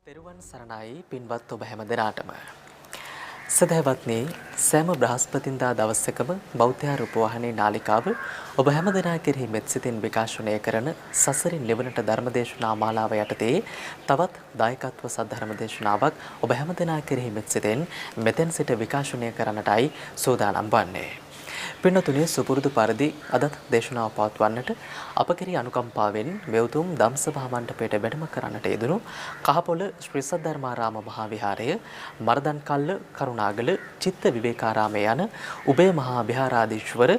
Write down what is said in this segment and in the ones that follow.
තෙරුවන් සරණයි පින්වත් ඔබ හැම දෙනාටම. සදහවත්නි සෑම බ්‍රහස්පතින්දා දවසකම බෞද්ධ රූපවාහිනී නාලිකාව ඔබ හැම දෙනා කෙරෙහි මෙත් සිතින් විකාශනය කරන සසරින් නිවනට ධර්මදේශනා මාලාව යටතේ තවත් දායකත්ව සද්ධර්ම දේශනාවක් ඔබ හැම දෙනා කෙරෙහි මෙත් සිතින් මෙතෙන් සිට විකාශනය කරන්නටයි සූදානම් වන්නේ. පින්නතුනේ සුපුරුදු පරිදි අදත් දේශනාව පවත්වන්නට අප කෙරෙහි අනුකම්පාවෙන් මෙවුතුම් ධම්සභා මණ්ඩපයට වැඩම කරන්නට යෙදුණු කහපොළ ශ්‍රී සද්ධර්මාරාම මහා විහාරය මරදන්කල්ල කරුණාගල චිත්ත විවේකාරාමයේ යන උභය මහා විහාරාධීශවර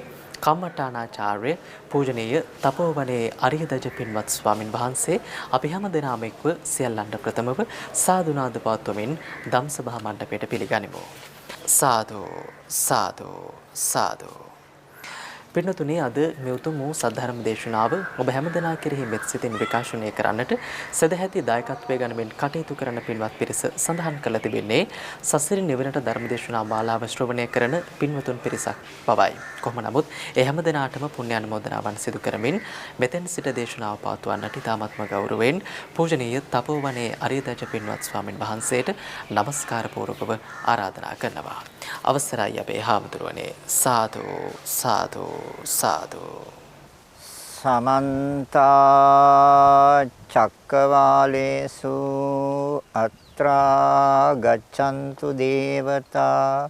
කම්මඨානාචාර්ය පූජනීය තපෝවනයේ අරියදජ පින්වත් ස්වාමින් වහන්සේ අපි හැම දෙනාම එක්ව සියල්ලන්ට ප්‍රථමව සාදුනාද පවත්වමින් ධම්සභා මණ්ඩපයට පිළිගනිමු. සාදු සාදු සාදු. පින්නතුනේ අද මේ උතුම් වූ සද්ධර්ම දේශනාව ඔබ හැමදෙනා කෙරෙහි මෙත් සිතින් විකාශනය කරන්නට සදැහැති දායකත්වයේ ගනිමින් කටයුතු කරන පින්වත් පිරිස සඳහන් කළ තිබෙන්නේ සසරින් නිවනට ධර්ම දේශනා මාලාව ශ්‍රවණය කරන පින්වතුන් පිරිසක් බවයි. කොහොම නමුත් ඒ හැමදෙනාටම පුණ්‍ය අනුමෝදනාවන් සිදු කරමින් මෙතෙන් සිට දේශනාව පවත්වන්නට ඉතාමත්ම ගෞරවයෙන් පූජනීය තපෝවනයේ අරියදජ පින්වත් ස්වාමින් වහන්සේට নমස්කාර පූර්වකව ආරාධනා කරනවා. අවසරයි අපේ හාමුදුරුවනේ. සාදු සාදු සාදු. සමන්ත චක්කවාලේසු අත්‍රා ගච්ඡන්තු දේවතා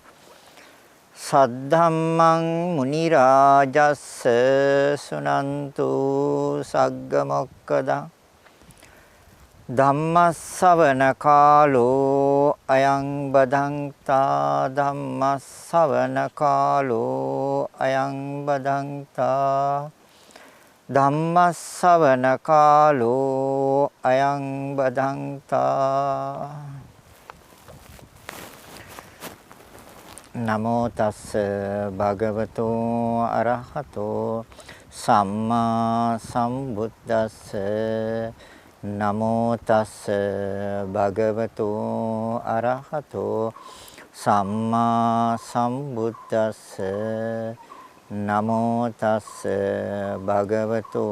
සද්ධම්මං මුනි රාජස්ස සුනන්තු සග්ග මොක්කදං ධම්මස්සවන කාලෝ අයං බදන්තා ධම්මස්සවන කාලෝ අයං බදන්තා ධම්මස්සවන කාලෝ අයං බදන්තා නමෝ තස්ස භගවතෝ අරහතෝ සම්මා සම්බුද්දස්ස නමෝ තස්ස භගවතු අරහතෝ සම්මා සම්බුද්දස්ස නමෝ තස්ස භගවතු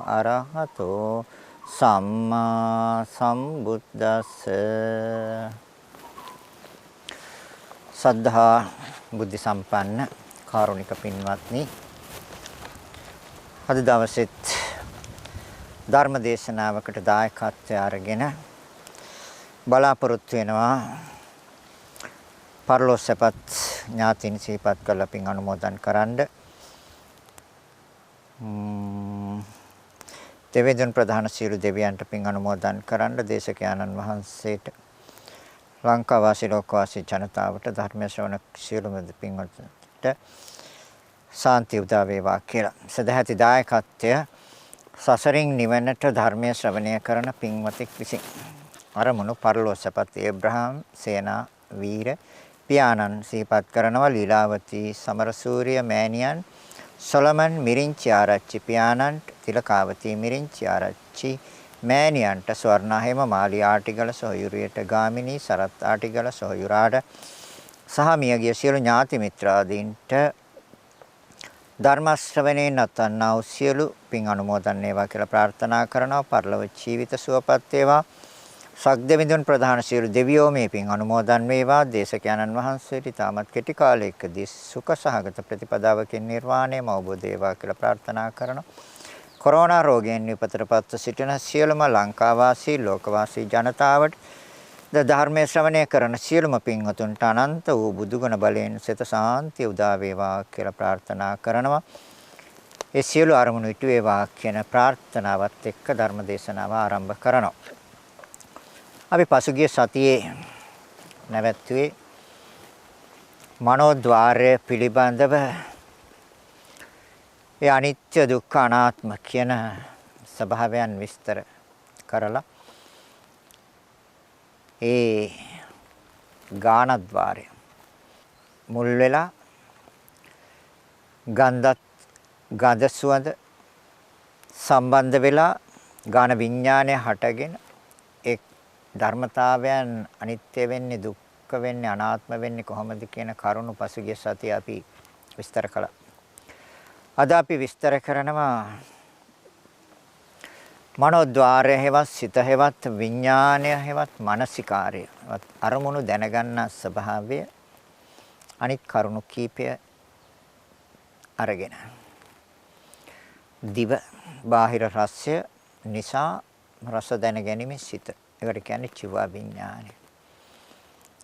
අරහතෝ සම්මා සම්බුද්දස්ස සද්ධා බුද්ධ සම්පන්න කාරුණික පින්වත්නි, අද දවසෙත් ධර්ම දේශනාවකට දායකත්වය අරගෙන බලාපොරොත්තු වෙනවා පරලෝසපත් ඥාතින් සිහිපත් කරලා පින් අනුමෝදන් කරන්න. දෙවියන් ප්‍රධාන සියලු දෙවියන්ට පින් අනුමෝදන් කරන්න, දේශකයන්න් වහන්සේට, ලංකා වාසී ලෝක වාසී ජනතාවට ධර්ම ශ්‍රවණ සියලුම පින්වත්ට සාන්තිය උදා වේවා කියලා සදැහැති දායකත්වය සසරින් නිවනට ධර්මයේ ශ්‍රවණය කරන පින්වතෙක් විසින් අරමුණු පරලෝසපත් ඒබ්‍රහම් සේනා වීර පියාණන් සිහිපත් කරනවා. ලීලාවතී සමරසූරිය මෑණියන්, සොලමන් මිරිංචි ආරච්චි පියාණන්ට, තිලකාවතී මිරිංචි ආරච්චි මෑණියන්ට, ස්වර්ණහේම මාලී ආටිගල සොහොයුරියට ගාමිණී සරත් ආටිගල සොහොයුරාට සහ මියගිය සියලු ඥාති මිත්‍රාදීන්ට ධර්ම ශ්‍රවණේ නැත්නම් සියලු පින් අනුමෝදන් වේවා කියලා ප්‍රාර්ථනා කරනවා. පරලොව ජීවිත සුවපත් වේවා. සග්දෙවිඳුන් ප්‍රධාන සියලු දෙවියෝ මේ පින් අනුමෝදන් වේවා. දේශකයන්න් වහන්සේට තාමත් කෙටි කාලයකදී සුඛ සහගත ප්‍රතිපදාවකින් නිර්වාණයම අවබෝධ වේවා කියලා ප්‍රාර්ථනා කරනවා. කොරෝනා රෝගයෙන් විපතටපත් සිටින සියලුම ලංකාවාසී ලෝකවාසී ජනතාවට ධර්මයේ ශ්‍රවණය කරන සියලුම පින්වතුන්ට අනන්ත වූ බුදුගුණ බලයෙන් සිත සාන්තිය උදා වේවා කියලා ප්‍රාර්ථනා කරනවා. ඒ සියලු අරමුණු ඉටු වේවා කියන ප්‍රාර්ථනාවත් එක්ක ධර්ම දේශනාව ආරම්භ කරනවා. අපි පසුගිය සතියේ නැවැත්තුවේ මනෝද්වාරය පිළිබඳව ඒ අනිත්‍ය දුක්ඛ අනාත්ම කියන ස්වභාවයන් විස්තර කරලා ඒ ගානද්වාරය මුල් වෙලා ගන්ධ සුවඳ සම්බන්ධ වෙලා ගාන විඥානය හටගෙන ඒ ධර්මතාවයන් අනිත්‍ය වෙන්නේ, දුක්ඛ වෙන්නේ, අනාත්ම වෙන්නේ කොහොමද කියන කරුණු පසුගිය සතියේ අපි විස්තර කළා. අද අපි විස්තර කරනවා මනෝද්වාරය හේවත් සිත හේවත් විඥානය හේවත් මානසිකාරය අරමුණු දැනගන්න ස්වභාවය අනිත් කරුණු කීපය අරගෙන දිව බාහිර රසය නිසා රස දැනගැනීමේ සිත. ඒකට කියන්නේ චිවා විඥානය.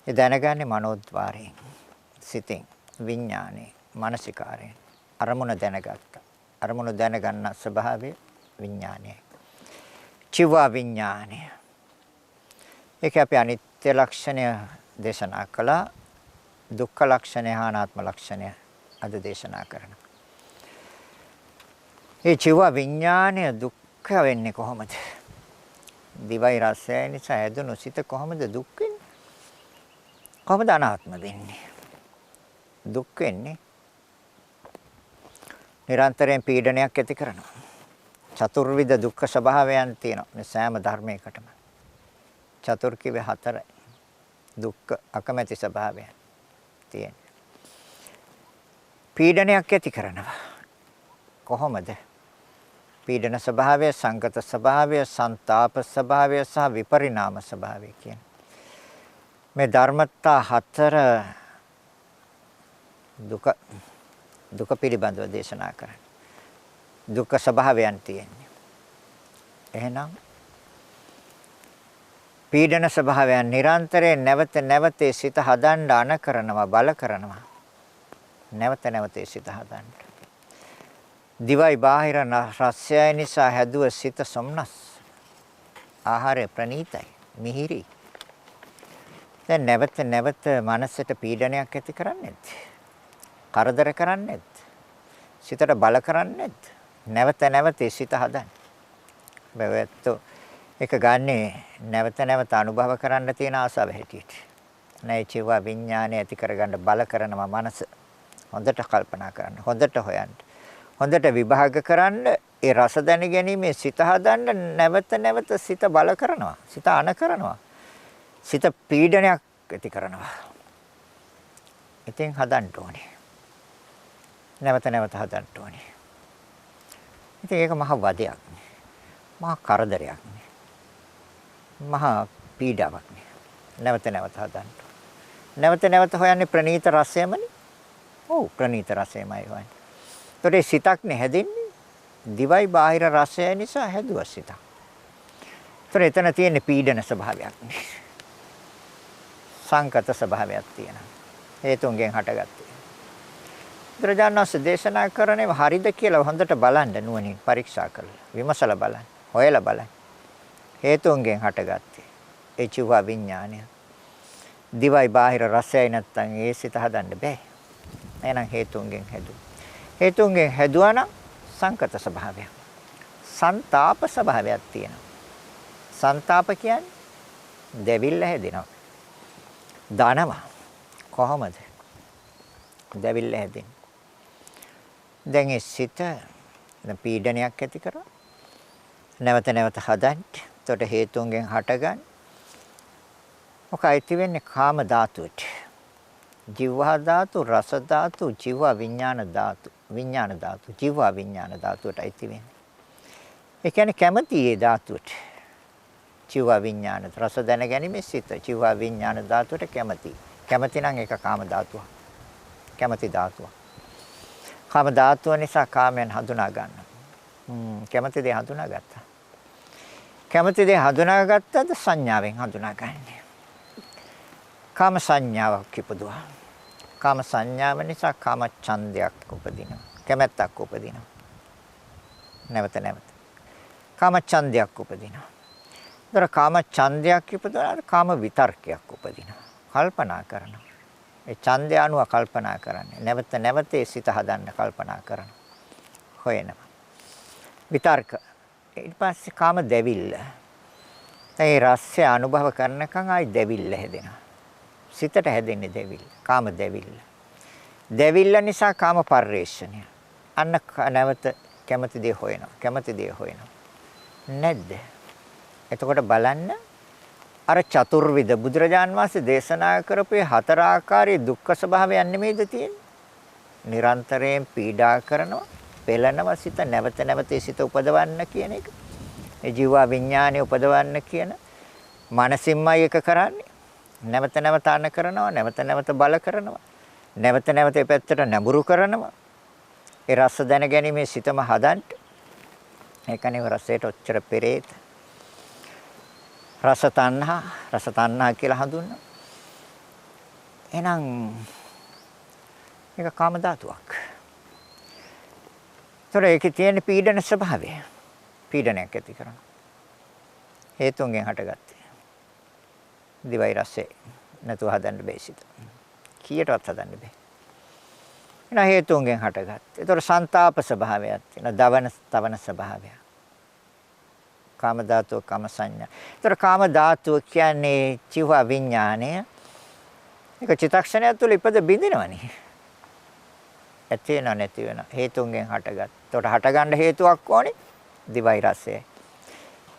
ඒ දැනගන්නේ මනෝද්වාරයෙන්, සිතෙන්, විඥානයෙන්, මානසිකාරයෙන්. අරමුණ දැනගත්තා. අරමුණ දැනගන්න ස්වභාවය විඥානයයි. චිවා විඥානය. ඒක අපි අනිත්‍ය ලක්ෂණය දේශනා කළා. දුක්ඛ ලක්ෂණය හා අනාත්ම ලක්ෂණය අද දේශනා කරනවා. මේ චිවා විඥානය දුක්ඛ වෙන්නේ කොහොමද? දිවයි රසය නිසා හැදුණු සිත කොහොමද දුක් වෙන්නේ? කොහොමද අනාත්ම වෙන්නේ? දුක් වෙන්නේ නිරන්තරයෙන් පීඩනයක් ඇති කරනවා. චතුර්විධ දුක්ඛ ස්වභාවයන් තියෙනවා මේ සෑම ධර්මයකටම. චතුර් කිව්වේ හතරයි. දුක්ඛ අකමැති ස්වභාවයන් තියෙන. පීඩනයක් ඇති කරනවා. කොහොමද? පීඩන ස්වභාවය, සංගත ස්වභාවය, ਸੰతాප ස්වභාවය සහ විපරිණාම ස්වභාවය කියන මේ ධර්මතා හතර දුක පිළිබඳව දේශනා කරන්නේ. දුක්ඛ ස්වභාවයන් තියෙන්නේ. එහෙනම් පීඩන ස්වභාවයන් නිරන්තරයෙන් නැවත සිත හදන්න අන කරනවා, බල කරනවා. නැවත සිත හදන්න. දිවයි බාහිර රසය නිසා හැදුව සිත සොම්නස්. ආහාරය ප්‍රණීතයි, මිහිරි. දැන් නැවත මනසට පීඩනයක් ඇති කරන්නේ කරදර කරන්නේ සිතට බල කරන්නේ නැවත සිත හදන්න. බැවැත්ත ඒක ගන්නේ නැවත අනුභව කරන්න තියෙන ආසාව හැටියට. නැයි චිවා විඥානය ඇති කරගන්න බල කරනවා මනස. හොඳට කල්පනා කරන්න, හොඳට හොයන්න. හොඳට විභාග කරන්න, ඒ රස දැන ගැනීමේ සිත හදන්න නැවත සිත බල කරනවා. සිත අන කරනවා. සිත පීඩනයක් ඇති කරනවා. ඉතින් හදන්න ඕනේ. නැවත හදන්න ඕනේ. ඉතින් ඒක මහ වදයක් නේ. මහා කරදරයක් නේ. මහා පීඩාවක් නේ. නැවත හදන්න. නැවත හොයන්නේ ප්‍රණීත රසයමනේ. ඔව් ප්‍රණීත රසයමයි හොයන්නේ. ඒතකොට සිතක් නේ හැදෙන්නේ. දිවයි බාහිර රසය නිසා හැදුවා සිතක්. ඒතකොට එතන තියෙන පීඩන ස්වභාවයක් නේ. සංකත ස්වභාවයක් තියෙනවා. හේතුන්ගෙන් හටගත්තේ. බුදුරජාණන්සේ දේශනා කරන්නේ හරිද කියලා හොඳට බලන්න නුවණින් පරීක්ෂා කරලා විමසලා බලන්න හොයලා බලන්න හේතුන්ගෙන් හටගත්තේ ඒ චිවා විඥානය දිවයි බාහිර රසයයි නැත්තම් ඒ සිත හදන්න බෑ එහෙනම් හේතුන්ගෙන් හැදුවා නම් සංකත ස්වභාවයක් ਸੰతాප ස්වභාවයක් තියෙනවා ਸੰతాප කියන්නේ දෙවිල්ල හැදෙනවා දානවා කොහොමද දෙවිල්ල හැදෙන්නේ දැන් ඒ සිත පීඩනයක් ඇති කරා නැවත හදන්න. එතකොට හේතුන්ගෙන් හටගන්න. මොකයි ඇති වෙන්නේ කාම ධාතුවට. ජීවහා ධාතු, රස ධාතු, ජීව විඥාන ධාතු, ජීව විඥාන ධාතුවට ඇති වෙන්නේ. ඒ කියන්නේ කැමැති ඒ ධාතුවට. ජීව විඥාන රස දැන ගැනීම සිත ජීව විඥාන ධාතුවට කැමැති. කැමැති නම් ඒක කාම ධාතුව. කැමැති ධාතුව. කාම ධාතුව නිසා කාමයන් හඳුනා ගන්නවා. කැමැති දේ හඳුනාගත්තා. කැමැති දේ හඳුනාගත්තද සංඥාවෙන් හඳුනාගන්නේ. කාම සංඥාවක් ඉපදුවා. කාම සංඥාව නිසා කාම ඡන්දයක් උපදිනවා. කැමැත්තක් උපදිනවා. නැවත. කාම ඡන්දයක් උපදිනවා. ඒතර කාම ඡන්දයක් ඉපදුනාට කාම විතර්කයක් උපදිනවා. කල්පනා කරනවා. ඒ ඡන්දය අනුව කල්පනා කරන්නේ. නැවත සිත හදන්න කල්පනා කරනවා. හොයනවා. විතර්ක. ඊට පස්සේ කාම දෙවිල්ල. ඒ රසය අනුභව කරනකන් ආයි දෙවිල්ල හැදෙනවා. සිතට හැදෙන්නේ දෙවිල්ල. කාම දෙවිල්ල. දෙවිල්ල නිසා කාම පරිේශණය. අන්න නැවත කැමති දේ හොයනවා. නැද්ද? එතකොට බලන්න අර චතුර්විධ බුදුරජාන් වහන්සේ දේශනා කරපු හතර ආකාරයේ දුක්ඛ ස්වභාවයන් නෙමෙයිද තියෙන්නේ? නිරන්තරයෙන් පීඩා කරනවා, පෙළනවා සිත නැවත සිත උපදවන්න කියන එක. ඒ ජීව විඥානය උපදවන්න කියන මනසින්මයි එක කරන්නේ. නැවත නැවත අන කරනවා, නැවත නැවත බල කරනවා. නැවත නැවත ඒ පැත්තට නැඹුරු කරනවා. ඒ රස දැන ගැනීමේ සිතම හදන්න. ඒකනේ රසයට ඔච්චර පෙරේත. රස තණ්හා කියලා හඳුන්වනවා. එහෙනම් මේක කාම ධාතුවක්. ඒතර ඒකේ තියෙන පීඩන ස්වභාවය. පීඩනයක් ඇති කරනවා. හේතුන්ගෙන් හටගත්තේ. දිවයි රසෙ නැතුව හදන්න බෑ සිත. කීයටවත් හදන්න බෑ. එන හේතුන්ගෙන් හටගත්තේ. ඒතර සංతాප ස්වභාවයක් තියෙනවා. දවන තවන ස්වභාවයක්. කාම ධාතුව කාම සංඥා. ඒතර කාම ධාතුව කියන්නේ චිව විඥානය. ඒක චිත්තක්ෂණය තුළ ඉපද බිඳිනවනේ. ඇති වෙනව නැති වෙනව හේතුන්ගෙන් හටගත්. ඒතකොට හටගන්න හේතුවක් ඕනේ දිවයි රසයයි.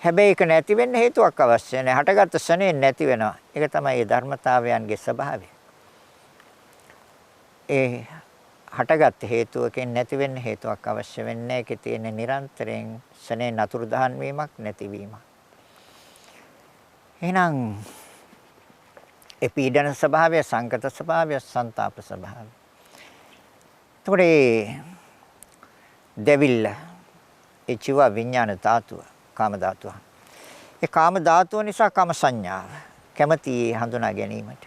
හැබැයි ඒක නැති වෙන්න හේතුවක් අවශ්‍ය නැහැ. හටගත්ත ශනේ නැති වෙනවා. ඒක තමයි ඒ ධර්මතාවයන්ගේ ස්වභාවය. ඒ හටගත් හේතුවකින් නැති වෙන්න හේතුවක් අවශ්‍ය වෙන්නේ. ඒකේ තියෙන නිරන්තරයෙන් ශනේ නතුරු දහන් වීමක් නැතිවීමක්. එහෙනම් ඒ පීඩන ස්වභාවය, සංකත ස්වභාවය, ਸੰతాප ස්වභාවය. එතකොට දෙවිල්ල ඒ චිව විඥාන ධාතුව, කාම ධාතුව. ඒ කාම ධාතුව නිසා කාම සංඥාව කැමැති හඳුනා ගැනීමට.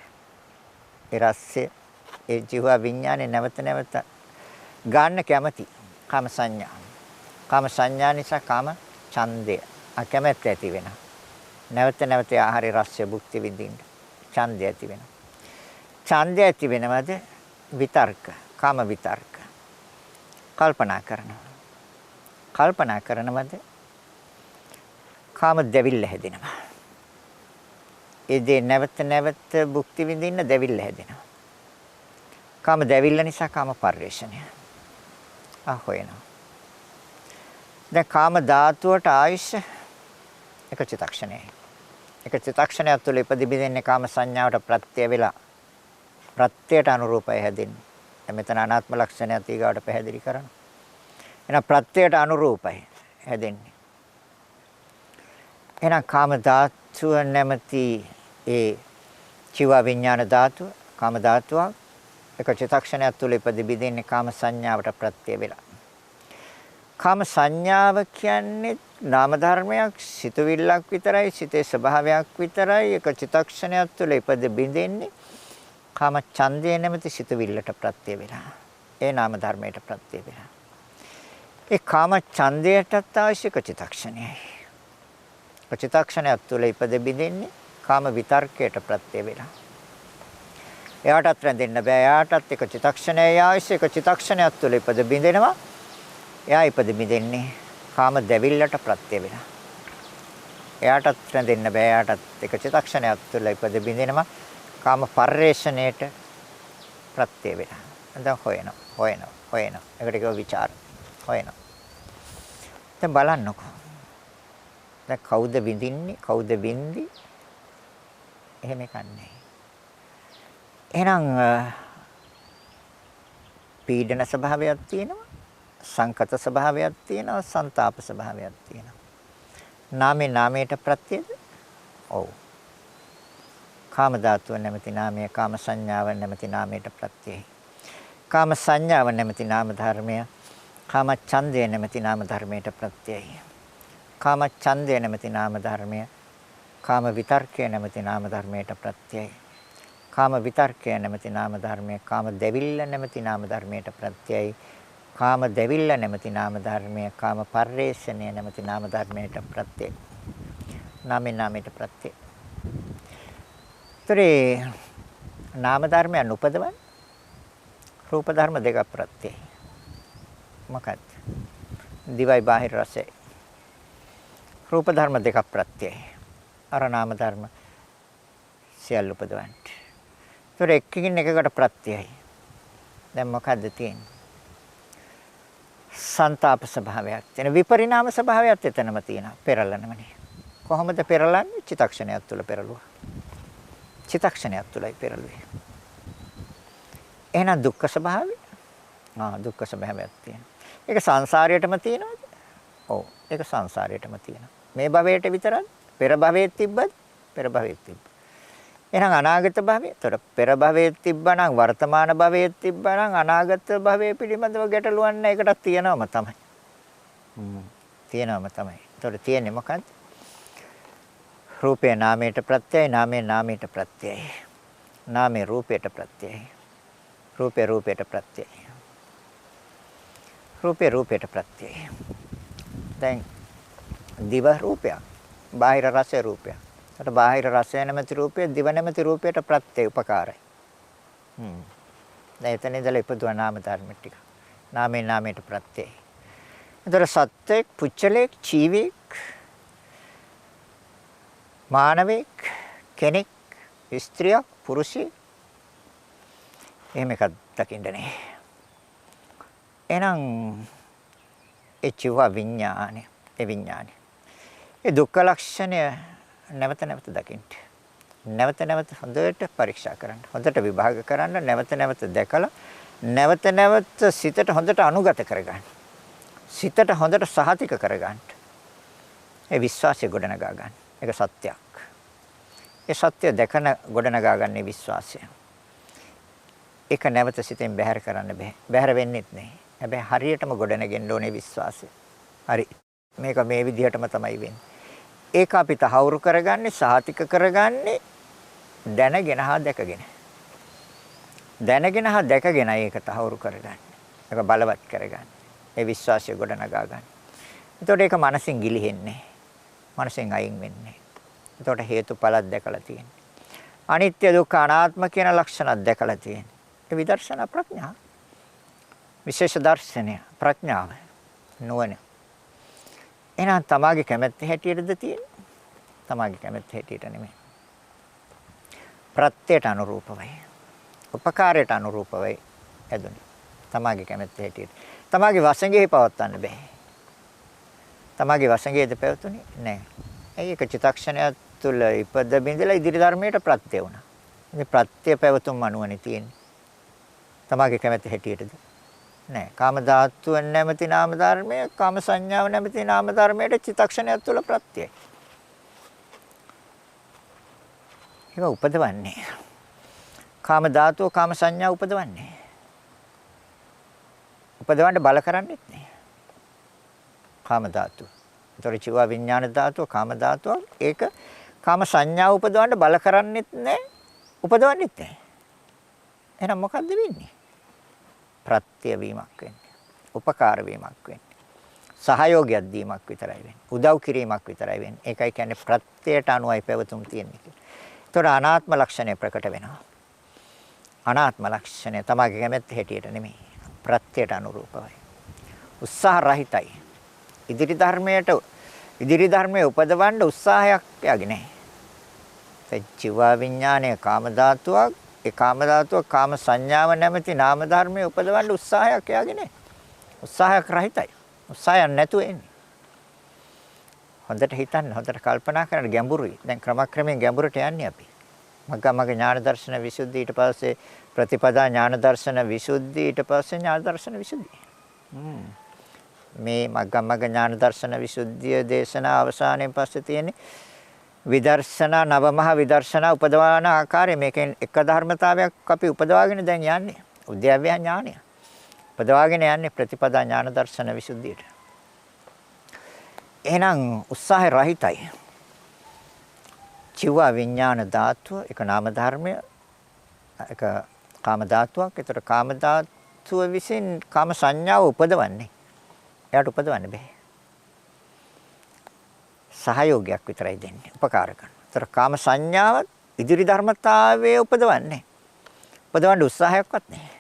ඒ රස්සේ ඒ චිව විඥානේ නැවත නැවත ගන්න කැමැති කාම සංඥා. කාම සංඥා නිසා කාම ඡන්දය අකමැත්ත ඇති වෙනවා. නැවත නැවත ආහාරය රස්ය භුක්ති විඳින්න ඡන්දය ඇති වෙනවා. ඡන්දය ඇති වෙනවද විතර්ක, කාම විතර්ක. කල්පනා කරනවා. කල්පනා කරනවද කාම දෙවිල්ල හැදෙනවා. ඒ දේ නැවත නැවත භුක්ති විඳින්න දෙවිල්ල හැදෙනවා. කාම දෙවිල්ල නිසා කාම පරිේශණය. හොයනවා. දැන් කාම ධාතුවට ආයුෂ එක චිත්තක්ෂණයයි. එක චිත්තක්ෂණයක් තුළ ඉපදිබින්නේ කාම සංඥාවට ප්‍රත්‍ය වෙලා ප්‍රත්‍යයට අනුරූපයි හැදෙන්නේ. දැන් මෙතන අනාත්ම ලක්ෂණයත් ඊගාවට පැහැදිලි කරනවා. එහෙනම් ප්‍රත්‍යයට අනුරූපයි හැදෙන්නේ. එහෙනම් කාම ධාතුව නැමැති ඒ චිව විඥාන ධාතුව, කාම ධාතුව එක චිත්තක්ෂණයක් තුළ ඉපදිබින්නේ කාම සංඥාවට ප්‍රත්‍ය වෙලා. කාම සංඥාව කියන්නේ නාම ධර්මයක්, සිතුවිල්ලක් විතරයි, සිතේ ස්වභාවයක් විතරයි. එක චිත්තක්ෂණයක් තුළ ඉපද බිඳෙන්නේ කාම ඡන්දය නැමැති සිතුවිල්ලට ප්‍රත්‍ය වෙලා. ඒ නාම ධර්මයට ප්‍රත්‍ය වෙලා. ඒ කාම ඡන්දයටත් අවශ්‍ය චිත්තක්ෂණයයි. චිත්තක්ෂණයක් තුළ ඉපද බිඳෙන්නේ කාම විතර්කයට ප්‍රත්‍ය වෙලා. එයාටත් රැඳෙන්න බෑ. එයාටත් එක චිත්තක්ෂණයයි අවශ්‍ය. එක චිත්තක්ෂණයක් තුළ ඉපද බිඳෙනවා. එයා ඉපද බිඳෙන්නේ කාම දෙවිල්ලට ප්‍රත්‍ය වෙලා. එයාටත් රැඳෙන්න බෑ. එයාටත් එක චිත්තක්ෂණයක් තුළ ඉපද බිඳෙනවා කාම පරිේශණයට ප්‍රත්‍ය වෙලා. දැන් හොයනවා. ඒකට කියව ਵਿਚාර. හොයනවා. දැන් බලන්නකෝ. දැන් කවුද විඳින්නේ? කවුද විඳි? එහෙම එකක් නැහැ. එහෙනම් පීඩන ස්වභාවයක් තියෙනවා. සංකත ස්වභාවයක් තියෙනවා. ਸੰతాප ස්වභාවයක් තියෙනවා. නාමයට ප්‍රත්‍යද? ඔව්. කාම ධාතුව නැමැති නාමය, කාම සංඥාව නැමැති නාමයට ප්‍රත්‍යයයි. කාම සංඥාව නැමැති නාම ධර්මය, කාම ඡන්දය නැමැති නාම ධර්මයට ප්‍රත්‍යයයි. කාම ඡන්දය නැමැති නාම ධර්මය, කාම විතර්කය නැමැති නාම ධර්මයට ප්‍රත්‍යයයි. කාම විතර්කය නැමැති නාම ධර්මය, කාම දෙවිල්ල නැමැති නාම ධර්මයට ප්‍රත්‍යයයි. කාම දෙවිල්ල නැමැති නාම ධර්මය, කාම පරිේශණය නැමැති නාම ධර්මයට ප්‍රත්‍යයයි. නාමයට ප්‍රත්‍යයයි. ඒතරේ නාම ධර්මයන් උපදවන්නේ රූප ධර්ම දෙකක් ප්‍රත්‍යයයි. මොකක්ද? දිවයි බාහිර රසයි. රූප ධර්ම දෙකක් ප්‍රත්‍යයයි. අර නාම ධර්ම සියල්ල උපදවන්නේ. ඒතර එකකින් එකකට ප්‍රත්‍යයයි. දැන් මොකද්ද තියෙන්නේ? සංతాප ස්වභාවයක් තියෙන විපරිණාම ස්වභාවයක් එතනම තියෙනවා. පෙරලනමනේ. කොහොමද පෙරලන්නේ? චිත්තක්ෂණයක් තුළ පෙරළුවා. චිත්තක්ෂණයක් තුළයි පෙරළුවේ. එහෙනම් දුක්ඛ ස්වභාවය? දුක්ඛ ස්වභාවයක් තියෙනවා. ඒක සංසාරයටම තියෙනවද? ඔව්. ඒක සංසාරයටම තියෙනවා. මේ භවයට විතරක් පෙර භවයේ තිබ්බත් පෙර භවයේ තිබ්බ. එහෙනම් අනාගත භවය. ඒතර පෙර භවයේ තිබ්බනම් වර්තමාන භවයේ තිබ්බනම් අනාගත භවයේ පිළිබඳව ගැටලුවක් නැහැ. ඒකටත් තියෙනවම තමයි. තියෙනවම තමයි. ඒතර තියෙන්නේ මොකක්ද? රූපේ නාමයට ප්‍රත්‍යයයි, නාමේ නාමයට ප්‍රත්‍යයයි. නාමේ රූපයට ප්‍රත්‍යයයි. රූපේ රූපයට ප්‍රත්‍යයයි. රූපේ රූපයට ප්‍රත්‍යයයි. දැන් දිව රූපයක්. බාහිර රස රූපයක්. ඒකට බාහිර රසය නැමැති රූපය දිව නැමැති රූපයට ප්‍රත්‍ය උපකාරයි. දැන් එතන ඉඳලා ඉපදුවා නාම ධර්ම ටික. නාමේ නාමයට ප්‍රත්‍යයයි. ඒතර සත්‍යෙක්, පුච්චලෙක්, ජීවියෙක්, මානවෙක්, කෙනෙක්, ස්ත්‍රියක්, පුරුෂයෙක් එහෙම එකක් දකින්න නෑ. එහෙනම් ඒ චිව විඥානය, ඒ විඥානය. ඒ දුක්ඛ ලක්ෂණය නැවත නැවත දකින්න. නැවත නැවත හොඳට පරීක්ෂා කරන්න. හොඳට විභාග කරන්න. නැවත නැවත දැකලා නැවත නැවත සිතට හොඳට අනුගත කරගන්න. සිතට හොඳට සහතික කරගන්න. ඒ විශ්වාසය ගොඩනගා ගන්න. ඒක සත්‍යයක්. ඒ සත්‍ය දැකන ගොඩනගා ගන්න විශ්වාසය. ඒක නැවත සිතෙන් බැහැර කරන්න බෑ. බැහැර වෙන්නෙත් නෑ. හැබැයි හරියටම ගොඩනගෙන්න ඕනේ විශ්වාසය. හරි. මේක මේ විදිහටම තමයි වෙන්නේ. ඒක අපි තහවුරු කරගන්නේ, සහතික කරගන්නේ දැනගෙන හා දැකගෙන. දැනගෙන හා දැකගෙන ඒක තහවුරු කරගන්න. ඒක බලවත් කරගන්න. ඒ විශ්වාසය ගොඩනගා ගන්න. එතකොට ඒක මනසින් ගිලිහෙන්නේ. මනසෙන් අයින් වෙන්නේ. එතකොට හේතුඵලක් දැකලා තියෙන්නේ. අනිත්‍ය දුක්ඛ අනාත්ම කියන ලක්ෂණ දැකලා තියෙන්නේ. ඒ විදර්ශනා ප්‍රඥා. විශේෂ දර්ශනය ප්‍රඥාව නුවණ. එහෙනම් තමාගේ කැමැත්ත හැටියටද තියෙන්නේ? තමාගේ කැමැත්ත හැටියට නෙමෙයි. ප්‍රත්‍යයට අනුරූපවයි. උපකාරයට අනුරූපවයි ඇදුනේ. තමාගේ කැමැත්ත හැටියට. තමාගේ වසඟෙහි පවත්වන්න බෑ. තමාගේ වසඟයේද පැවතුනේ නැහැ. ඒක චිත්තක්ෂණය තුළ ඉපද බින්දලා ඉදිරි ධර්මයට ප්‍රත්‍ය වුණා. මේ ප්‍රත්‍ය පැවතුම් අනුවනේ තියෙන්නේ. තමාගේ කැමැත්ත හැටියටද? නෑ. කාම ධාතුව නැමැති නාම ධර්මය, කාම සංඥාව නැමැති නාම ධර්මයට චිත්තක්ෂණයක් තුළ ප්‍රත්‍යයයි. ඒක උපදවන්නේ. කාම ධාතුව කාම සංඥා උපදවන්නේ. උපදවන්න බල කරන්නේත් නෑ. කාම ධාතුව. ඒතර චිව විඥාන ධාතුව කාම ධාතුව ඒක කාම සංඥාව උපදවන්න බල කරන්නේත් නෑ. උපදවන්නේත් නෑ. එහෙනම් මොකද්ද වෙන්නේ? ප්‍රත්‍ය වීමක් වෙන්නේ. උපකාර වීමක් වෙන්නේ. සහයෝගයක් දීමක් විතරයි වෙන්නේ. උදව් කිරීමක් විතරයි වෙන්නේ. ඒකයි කියන්නේ ප්‍රත්‍යයට අනුවයි පැවතුම් තියෙන්නේ කියලා. ඒතොර අනාත්ම ලක්ෂණය ප්‍රකට වෙනවා. අනාත්ම ලක්ෂණය තමගේ කැමැත්ත හැටියට නෙමෙයි. ප්‍රත්‍යයට අනුරූපවයි. උත්සාහ රහිතයි. ඉදිරි ධර්මයේ උපදවන්න උත්සාහයක් යන්නේ නැහැ. ජීව විඥානයේ කාම ධාතුවක් ඒ කාම ධාතුව කාම සංඥාව නැමැති නාම ධර්මයේ උපදවන්න උත්සාහයක් යාගේ නැහැ. උත්සාහයක් රහිතයි. උත්සාහයක් නැතුව එන්නේ. හොඳට හිතන්න, හොඳට කල්පනා කරන්න ගැඹුරුයි. දැන් ක්‍රමක්‍රමයෙන් ගැඹුරට යන්නේ අපි. මග්ගමග්ග ඥාන දර්ශන විසුද්ධි ඊට පස්සේ ප්‍රතිපදා ඥාන දර්ශන විසුද්ධි ඊට පස්සේ ඥාන දර්ශන විසුද්ධි. මේ මග්ගමග්ග ඥාන දර්ශන විසුද්ධිය දේශනා අවසානයේ පස්සේ තියෙන්නේ විදර්ශනා නවමහ විදර්ශනා උපදවාන ආකාරය. මේකෙන් එක ධර්මතාවයක් අපි උපදවාගෙන දැන් යන්නේ. උද්‍යව්‍ය ඥානය. උපදවාගෙන යන්නේ ප්‍රතිපදා ඥාන දර්ශන විසුද්ධියට. එහෙනම් උත්සාහය රහිතයි. චිව විඥාන ධාතුව එක නාම ධර්මය එක කාම ධාතුවක්. ඒතර කාම ධාතුව විසින් කාම සංඥාව උපදවන්නේ. එයාට උපදවන්න බෑ. සහයෝගයක් විතරයි දෙන්නේ. උපකාර කරනවා. ඒතර කාම සංඥාව ඉදිරි ධර්මතාවයේ උපදවන්නේ. උපදවන්න උත්සාහයක්වත් නැහැ.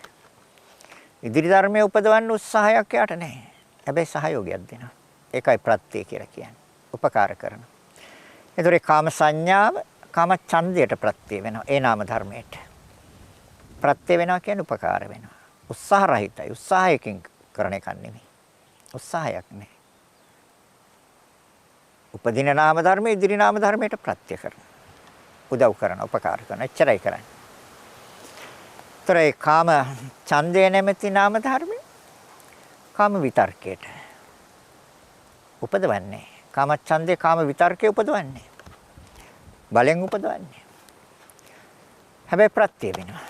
ඉදිරි ධර්මයේ උපදවන්න උත්සාහයක් යට නැහැ. හැබැයි සහයෝගයක් දෙනවා. ඒකයි ප්‍රත්‍ය කියලා කියන්නේ. උපකාර කරනවා. ඒතර කාම සංඥාව කාම ඡන්දයට ප්‍රත්‍ය වෙනවා. ඒ නාම ධර්මයට. ප්‍රත්‍ය වෙනවා කියන්නේ උපකාර වෙනවා. උත්සාහ රහිතයි. උත්සාහයකින් කරන එකක් නෙමෙයි. උත්සාහයක් නැහැ. උපදින නාම ධර්ම ඉදිරි නාම ධර්මයට ප්‍රත්‍ය කරනවා. උදව් කරනවා, උපකාර කරනවා. එච්චරයි කරන්නේ. ඒතර ඒ කාම ඡන්දය නැමැති නාම ධර්මය කාම විතර්කයට උපදවන්නේ. කාමච්ඡන්දේ කාම විතර්කේ උපදවන්නේ. බලෙන් උපදවන්නේ. හැබැයි ප්‍රත්‍ය වෙනවා.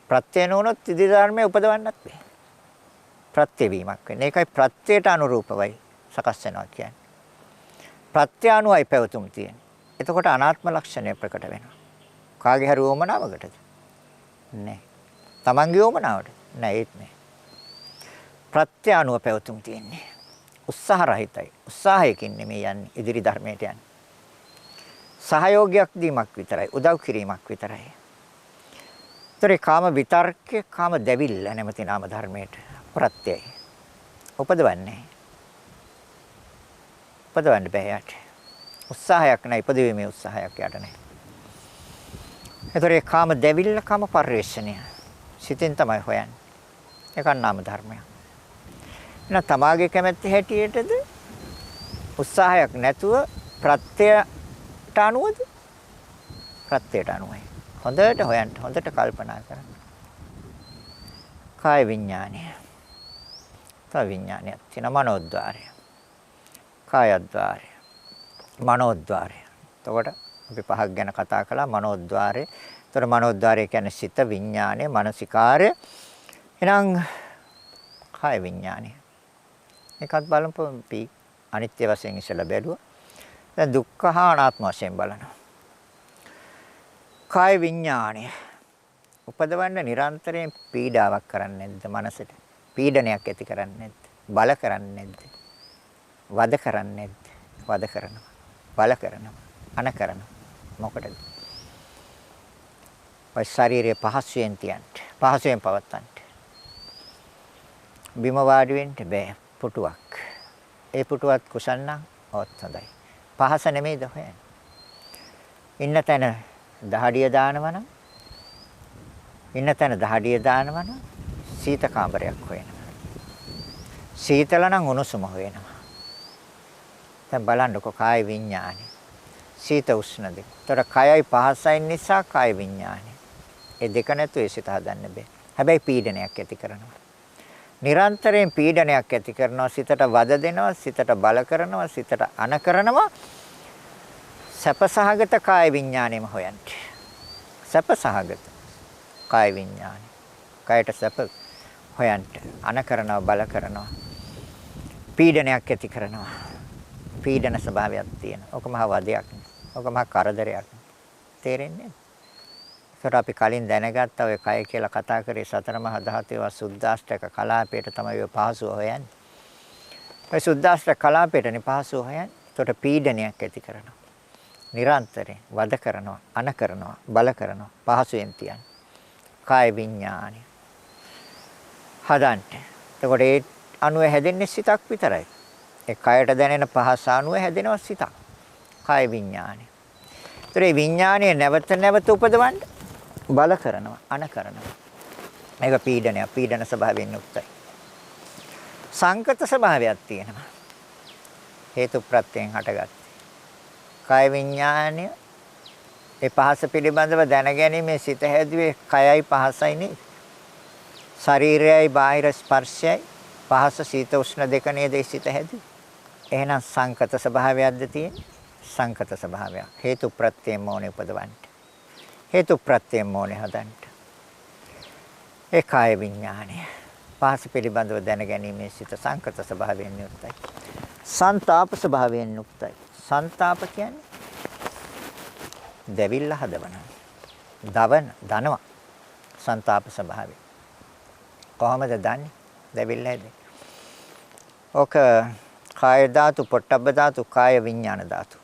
ප්‍රත්‍ය නොවුනොත් ඉදි ධර්මයේ උපදවන්නත් බෑ. ප්‍රත්‍ය වීමක් වෙන්නේ. ඒකයි ප්‍රත්‍යයට අනුරූපවයි සකස් වෙනවා කියන්නේ. ප්‍රත්‍ය අනුවයි පැවතුම් තියෙන්නේ. එතකොට අනාත්ම ලක්ෂණය ප්‍රකට වෙනවා. කාගේ හරි වමනාවකටද? නෑ. තමන්ගේ වමනාවට? නෑ ඒත් නෑ. ප්‍රත්‍ය අනුව පැවතුම් තියෙන්නේ. උත්සාහ රහිතයි. උත්සාහයකින් නෙමෙයි යන්නේ ඉදිරි ධර්මයට යන්නේ. සහයෝගයක් දීමක් විතරයි. උදව් කිරීමක් විතරයි. ඒතරේ කාම විතර්කේ කාම දැවිල්ල නැමැති නාම ධර්මයට ප්‍රත්‍යයයි. උපදවන්නේ. උපදවන්න බෑ යට. උත්සාහයක් නැහැ ඉපදෙීමේ උත්සාහයක් යට නැහැ. ඒතරේ කාම දැවිල්ල කාම පරිශ්‍රණය. සිතෙන් තමයි හොයන්නේ. ඒක නාම ධර්මයක්. එහෙනම් තමාගේ කැමැත්ත හැටියටද උත්සාහයක් නැතුව ප්‍රත්‍යයට අනුවද? ප්‍රත්‍යයට අනුවයි. හොඳට හොයන්න, හොඳට කල්පනා කරන්න. කාය විඥානය. තව විඥානයක් තියෙනවා මනෝද්වාරය. කායද්වාරය. මනෝද්වාරය. එතකොට අපි පහක් ගැන කතා කළා මනෝද්වාරය. එතකොට මනෝද්වාරය කියන්නේ සිත, විඥානය, මානසිකාරය. එහෙනම් කාය විඥානය. ඒකත් බලමු අපි අනිත්‍ය වශයෙන් ඉස්සෙල්ලා බැලුවා. දැන් දුක්ඛ හා අනාත්ම වශයෙන් බලනවා. කාය විඥානය උපදවන්න නිරන්තරයෙන් පීඩාවක් කරන්නේ නැද්ද මනසට? පීඩනයක් ඇති කරන්නේ නැද්ද? බල කරන්නේ නැද්ද? වද කරන්නේ නැද්ද? වද කරනවා. බල කරනවා. අන කරනවා. මොකටද? ඔය ශරීරයේ පහසුවෙන් තියන්න. පහසුවෙන් පවත්තන්න. බිම වාඩි වෙන්න බෑ. පුටුවක්. ඒ පුටුවත් කුසල් නම් ඔත් හොඳයි. පහස නෙමෙයිද හොයන්නේ. ඉන්න තැන දහඩිය දානවනම් සීත කාමරයක් හොයනවා. සීතල නම් උණුසුම හොයනවා. දැන් බලන්නකො කාය විඥානය. සීත උෂ්ණ දෙක. ඒතර කයයි පහසයි නිසා කාය විඥානය. ඒ දෙක නැතුව ඒ සිත හදන්න බෑ. හැබැයි පීඩනයක් ඇති කරනවා. නිරන්තරයෙන් පීඩනයක් ඇති කරනවා. සිතට වද දෙනවා, සිතට බල කරනවා, සිතට අන කරනවා. සැපසහගත කාය විඥාණයම හොයන්න. සැපසහගත කාය විඥාණය. කායට සැප හොයන්න. අන කරනවා, බල කරනවා. පීඩනයක් ඇති කරනවා. පීඩන ස්වභාවයක් තියෙනවා. ඔක මහ වදයක්. ඔක මහ කරදරයක්. තේරෙන්නේ? ඒකට අපි කලින් දැනගත්ත ඔය කය කියලා කතා කරේ සතර මහා ධාතුවේ සුද්දාෂ්ටක කලාපයට තමයි ඔය පහසුව හොයන්නේ. ඔය සුද්දාෂ්ටක කලාපයටනේ පහසුව හොයන්නේ. ඒකට පීඩනයක් ඇති කරනවා. නිරන්තරයෙන් වද කරනවා, අන කරනවා, බල කරනවා, පහසුවෙන් තියන්නේ. කාය විඥානය. හදන්න. එතකොට ඒ අණුව හැදෙන්නේ සිතක් විතරයි. ඒ කයට දැනෙන පහස අණුව හැදෙනවා සිතක්. කාය විඥානය. ඒතර ඒ විඥානය නැවත නැවත උපදවන්න බල කරනවා, අන කරනවා. මේක පීඩනයක්. පීඩන ස්වභාවයෙන් යුක්තයි. සංකත ස්වභාවයක් තියෙනවා. හේතු ප්‍රත්‍යයෙන් හටගත්. කාය විඥානය ඒ පහස පිළිබඳව දැනගැනීමේ සිත හැදුවේ කයයි පහසයි නේ. ශරීරයයි බාහිර ස්පර්ශයයි පහස සීත උෂ්ණ දෙක නේද සිත හැදුවේ. එහෙනම් සංකත ස්වභාවයක්ද තියෙන්නේ? සංකත ස්වභාවයක්. හේතු ප්‍රත්‍යයෙන් මොනේ උපදවන්න. හේතු ප්‍රත්‍යයෙන් මොනේ හදන්න. ඒ කාය විඥානය පහස පිළිබඳව දැනගැනීමේ සිත සංකත ස්වභාවයෙන් යුක්තයි. සංතාප ස්වභාවයෙන් යුක්තයි. සංතාප කියන්නේ දැවිල්ල හදවනවා. දනවා. සංතාප ස්වභාවය. කොහොමද දන්නේ? දැවිල්ල හැදෙන්නේ. ඔක කාය ධාතු, පොට්ටබ්බ ධාතු, කාය විඥාන ධාතු.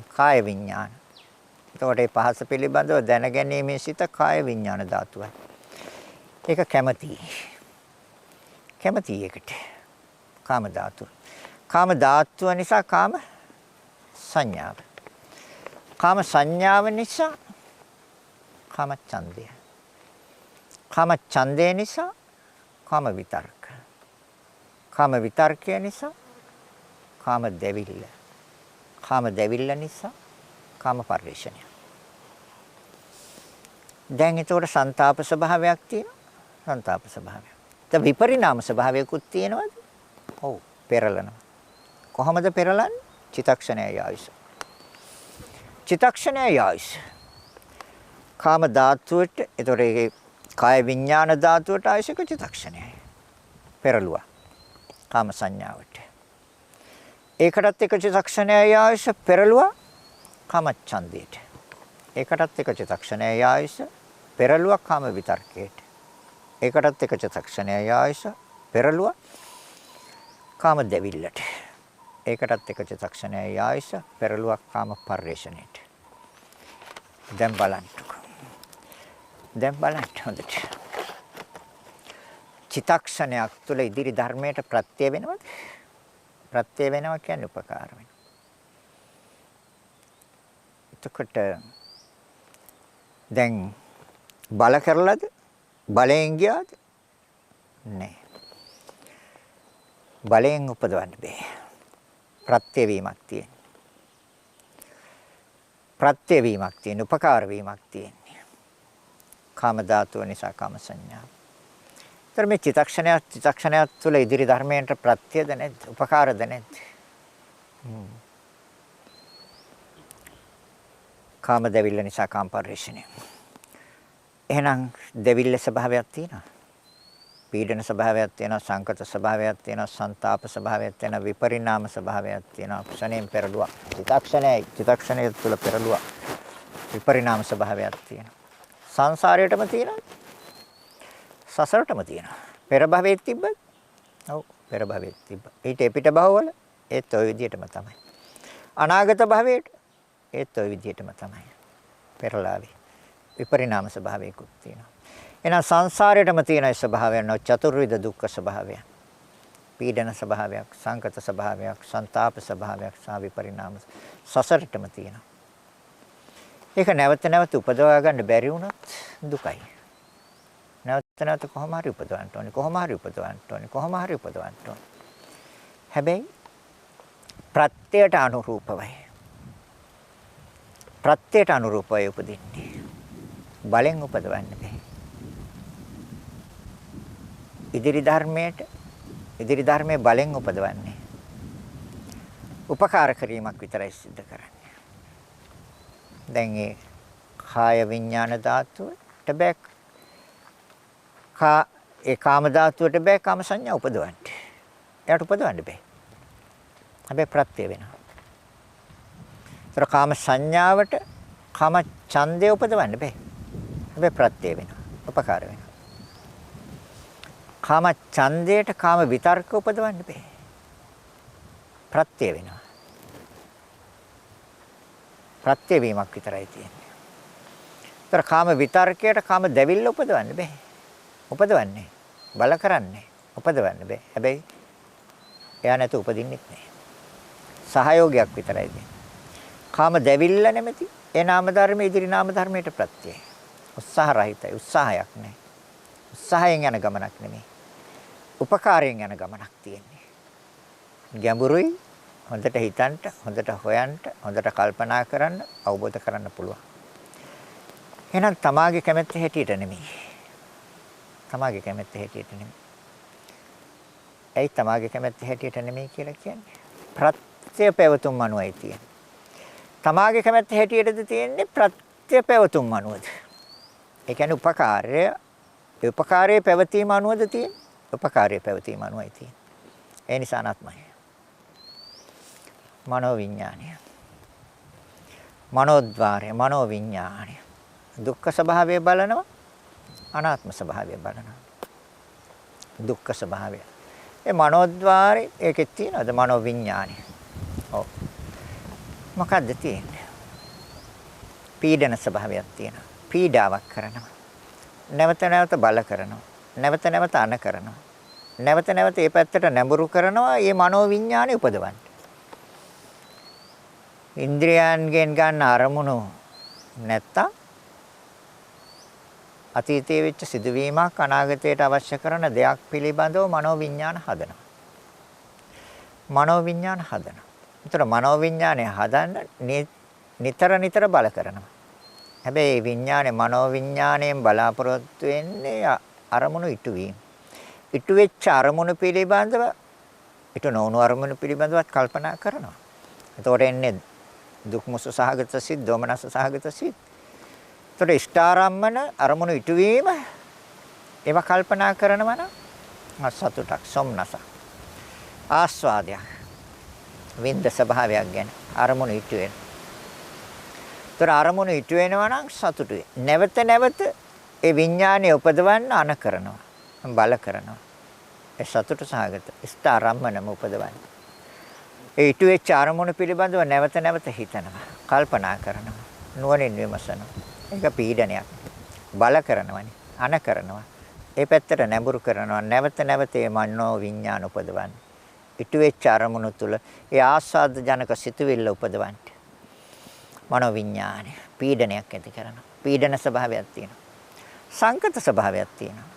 කාය විඥාන. එතකොට මේ පහස පිළිබඳව දැනගැනීමේ සිත කාය විඥාන ධාතුවයි. ඒක කැමැති. කැමැති එකට. කාම ධාතුව. කාම ධාතුව නිසා කාම සංඥාව. කාම සංඥාව නිසා කාම ඡන්දය. කාම ඡන්දය නිසා කාම විතර්ක. කාම විතර්කය නිසා කාම දෙවිල්ල. කාම දෙවිල්ල නිසා කාම පරිශ්‍රණය. දැන් ඒතකොට සංతాප ස්වභාවයක් තියෙනවා. සංతాප ස්වභාවයක්. දැන් විපරිණාම ස්වභාවයකුත් තියෙනවද? ඔව්, පෙරලනවා. කොහොමද පෙරලන්නේ? චිතක්ෂණයයි ආයුෂ. චිතක්ෂණයයි ආයුෂ. කාම ධාතුවට, ඒතොර ඒකේ කාය විඥාන ධාතුවට ආයුෂක චිතක්ෂණයයි. පෙරළුවා. කාම සංඥාවට. ඒකටත් එක චිතක්ෂණයයි ආයුෂ පෙරළුවා කාම ඡන්දයට. ඒකටත් එක චිතක්ෂණයයි ආයුෂ පෙරළුවා කාම විතර්කයට. ඒකටත් එක චිතක්ෂණයයි ආයුෂ පෙරළුවා කාම දෙවිල්ලට. ඒකටත් එක චිතක්ෂණයයි ආයුෂ පෙරළුවා කාම පරිේශණයට. දැන් බලන්නකෝ. දැන් බලන්න හොඳට. චිතක්ෂණයක් තුළ ඉදිරි ධර්මයට ප්‍රත්‍ය වෙනවද? ප්‍රත්‍ය වෙනවා කියන්නේ උපකාර වෙනවා. එතකොට දැන් බල කරලාද? බලයෙන් ගියාද? නෑ. බලයෙන් උපදවන්න බෑ. ප්‍රත්‍ය වීමක් තියෙනවා. ප්‍රත්‍ය වීමක් තියෙන, උපකාර වීමක් තියෙන්නේ. කාම ධාතුව නිසා කාම සංඥා. ඒතර මේ චිතක්ෂණයක් තුළ ඉදිරි ධර්මයන්ට ප්‍රත්‍යද නැද්ද? උපකාරද නැද්ද? කාම දෙවිල්ල නිසා කාම පරිශ්‍රණය. එහෙනම් දෙවිල්ල ස්වභාවයක් තියෙනවා. පීඩන ස්වභාවයක් තියෙනවා, සංකත ස්වභාවයක් තියෙනවා, ਸੰతాප ස්වභාවයක් තියෙනවා, විපරිණාම ස්වභාවයක් තියෙනවා. ක්ෂණයෙන් පෙරළුවා. චිතක්ෂණය තුළ පෙරළුවා. විපරිණාම ස්වභාවයක් තියෙනවා. සංසාරයටම තියෙනවා. සසරටම තියෙනවා. පෙර භවයේ තිබ්බද? ඔව් පෙර භවයේ තිබ්බා. ඊට පිට භවවල ඒත් ওই විදිහටම තමයි. අනාගත භවයට ඒත් ওই විදිහටම තමයි. පෙරලාවේ විපරිණාම ස්වභාවයකුත් තියෙනවා. එහෙනම් සංසාරයටම තියෙන ස්වභාවයන් චතුර්විධ දුක්ඛ ස්වභාවය. පීඩන ස්වභාවයක්, සංකත ස්වභාවයක්, ਸੰతాප ස්වභාවයක්, සහ විපරිණාම සසරටම තියෙනවා. ඒක නැවත නැවත උපදවා ගන්න බැරි වුණත් දුකයි. නැවත කොහොම හරි උපදවන්න ඕනේ. කොහොම හරි උපදවන්න ඕනේ. කොහොම හරි උපදවන්න ඕනේ. හැබැයි ප්‍රත්‍යයට අනුරූපවයි. ප්‍රත්‍යයට අනුරූපවයි උපදින්නේ. බලෙන් උපදවන්න බෑ. ඉදිරි ධර්මයේ බලෙන් උපදවන්නේ. උපකාර කිරීමක් විතරයි සිද්ධ කරන්නේ. දැන් ඒ කාය විඥාන ධාතුවට බෑ. ඒ කාම ධාතුවට බෑ කාම සංඥා උපදවන්න. එයාට උපදවන්න බෑ. හැබැයි ප්‍රත්‍ය වෙනවා. ඒතර කාම සංඥාවට කාම ඡන්දය උපදවන්න බෑ. හැබැයි ප්‍රත්‍ය වෙනවා. උපකාර වෙනවා. කාම ඡන්දයට කාම විතර්ක උපදවන්න බෑ. ප්‍රත්‍ය වෙනවා. ප්‍රත්‍ය වීමක් විතරයි තියෙන්නේ. ඒතර කාම විතර්කයට කාම දැවිල්ල උපදවන්න බෑ. උපදවන්නේ බල කරන්නේ උපදවන්න බෑ. හැබැයි එයා නැතු උපදින්නෙත් නෑ. සහයෝගයක් විතරයි දෙන්නේ. කාම දැවිල්ල නැමැති ඒ නාම ධර්මයේ ඉදිරි නාම ධර්මයට ප්‍රත්‍යය. උත්සාහ රහිතයි. උත්සාහයක් නෑ. උත්සාහයෙන් යන ගමනක් නෙමෙයි. උපකාරයෙන් යන ගමනක් තියෙන්නේ. ගැඹුරුයි. හොඳට හිතන්න, හොඳට හොයන්න, හොඳට කල්පනා කරන්න, අවබෝධ කරන්න පුළුවන්. එහෙනම් තමාගේ කැමැත්ත හැටියට නෙමෙයි. තමාගේ කැමැත්ත හැටියට නෙමෙයි. ඇයි තමාගේ කැමැත්ත හැටියට නෙමෙයි කියලා කියන්නේ? ප්‍රත්‍ය පැවතුම් අනුවයි තියෙන්නේ. තමාගේ කැමැත්ත හැටියටද තියෙන්නේ ප්‍රත්‍ය පැවතුම් අනුවද? ඒ කියන්නේ උපකාරයේ පැවතීම අනුවද තියෙන්නේ? උපකාරයේ පැවතීම අනුවයි තියෙන්නේ. ඒ නිසා අනාත්මයි. මනෝ විඥානය. මනෝද්වාරය, මනෝ විඥානය. දුක්ඛ ස්වභාවය බලනවා, අනාත්ම ස්වභාවය බලනවා. දුක්ඛ ස්වභාවය. ඒ මනෝද්වාරේ ඒකෙත් තියෙනවද මනෝ විඥානය? ඔව්. මොකද්ද තියෙන්නේ? පීඩන ස්වභාවයක් තියෙනවා. පීඩාවක් කරනවා. නැවත නැවත බල කරනවා. නැවත නැවත අන කරනවා. නැවත නැවත ඒ පැත්තට නැඹුරු කරනවා. මේ මනෝ විඥානය උපදවන්න. ඉන්ද්‍රයන්ගෙන් ගන්න අරමුණු නැත්තම් අතීතයේ වෙච්ච සිදුවීමක් අනාගතයට අවශ්‍ය කරන දෙයක් පිළිබඳව මනෝවිඤ්ඤාණ හදනවා. මනෝවිඤ්ඤාණ හදනවා. ඒතර මනෝවිඤ්ඤාණය හදන්න නිතර බල කරනවා. හැබැයි විඤ්ඤාණය මනෝවිඤ්ඤාණයෙන් බලාපොරොත්තු වෙන්නේ අරමුණු ඉටු වීම. ඉටු වෙච්ච අරමුණු පිළිබඳව ඊට නොවුණු අරමුණු පිළිබඳවත් කල්පනා කරනවා. එතකොට එන්නේ දුක් මුසු සහගත සිත්, දෝමනස සහගත සිත්. එතකොට ඉෂ්ඨාරම්මන අරමුණු ඉටුවීම ඒවා කල්පනා කරනවා නම් සතුටක්, සොම්නසක්, ආස්වාදයක්, විඳ ස්වභාවයක් ගැන අරමුණු ඉටු වෙන. ඒතර අරමුණු ඉටු වෙනවා නම් සතුටුයි. නැවත නැවත ඒ විඥානය උපදවන්න අන කරනවා, බල කරනවා. ඒ සතුට සහගත ඉෂ්ඨාරම්මනම උපදවන්නේ. ඒ ඉටු වෙච්ච අරමුණු පිළිබඳව නැවත නැවත හිතනවා, කල්පනා කරනවා, නුවණින් විමසනවා. ඒක පීඩනයක්. බල කරනවනේ, අන කරනවා. ඒ පැත්තට නැඹුරු කරනවා. නැවත නැවත මේ මනෝ විඥාන උපදවන්නේ. ඉටු වෙච්ච අරමුණු තුල ඒ ආස්වාද ජනක සිතුවිල්ල උපදවන්නේ. මනෝ විඥානය පීඩනයක් ඇති කරනවා. පීඩන ස්වභාවයක් තියෙනවා. සංකත ස්වභාවයක් තියෙනවා.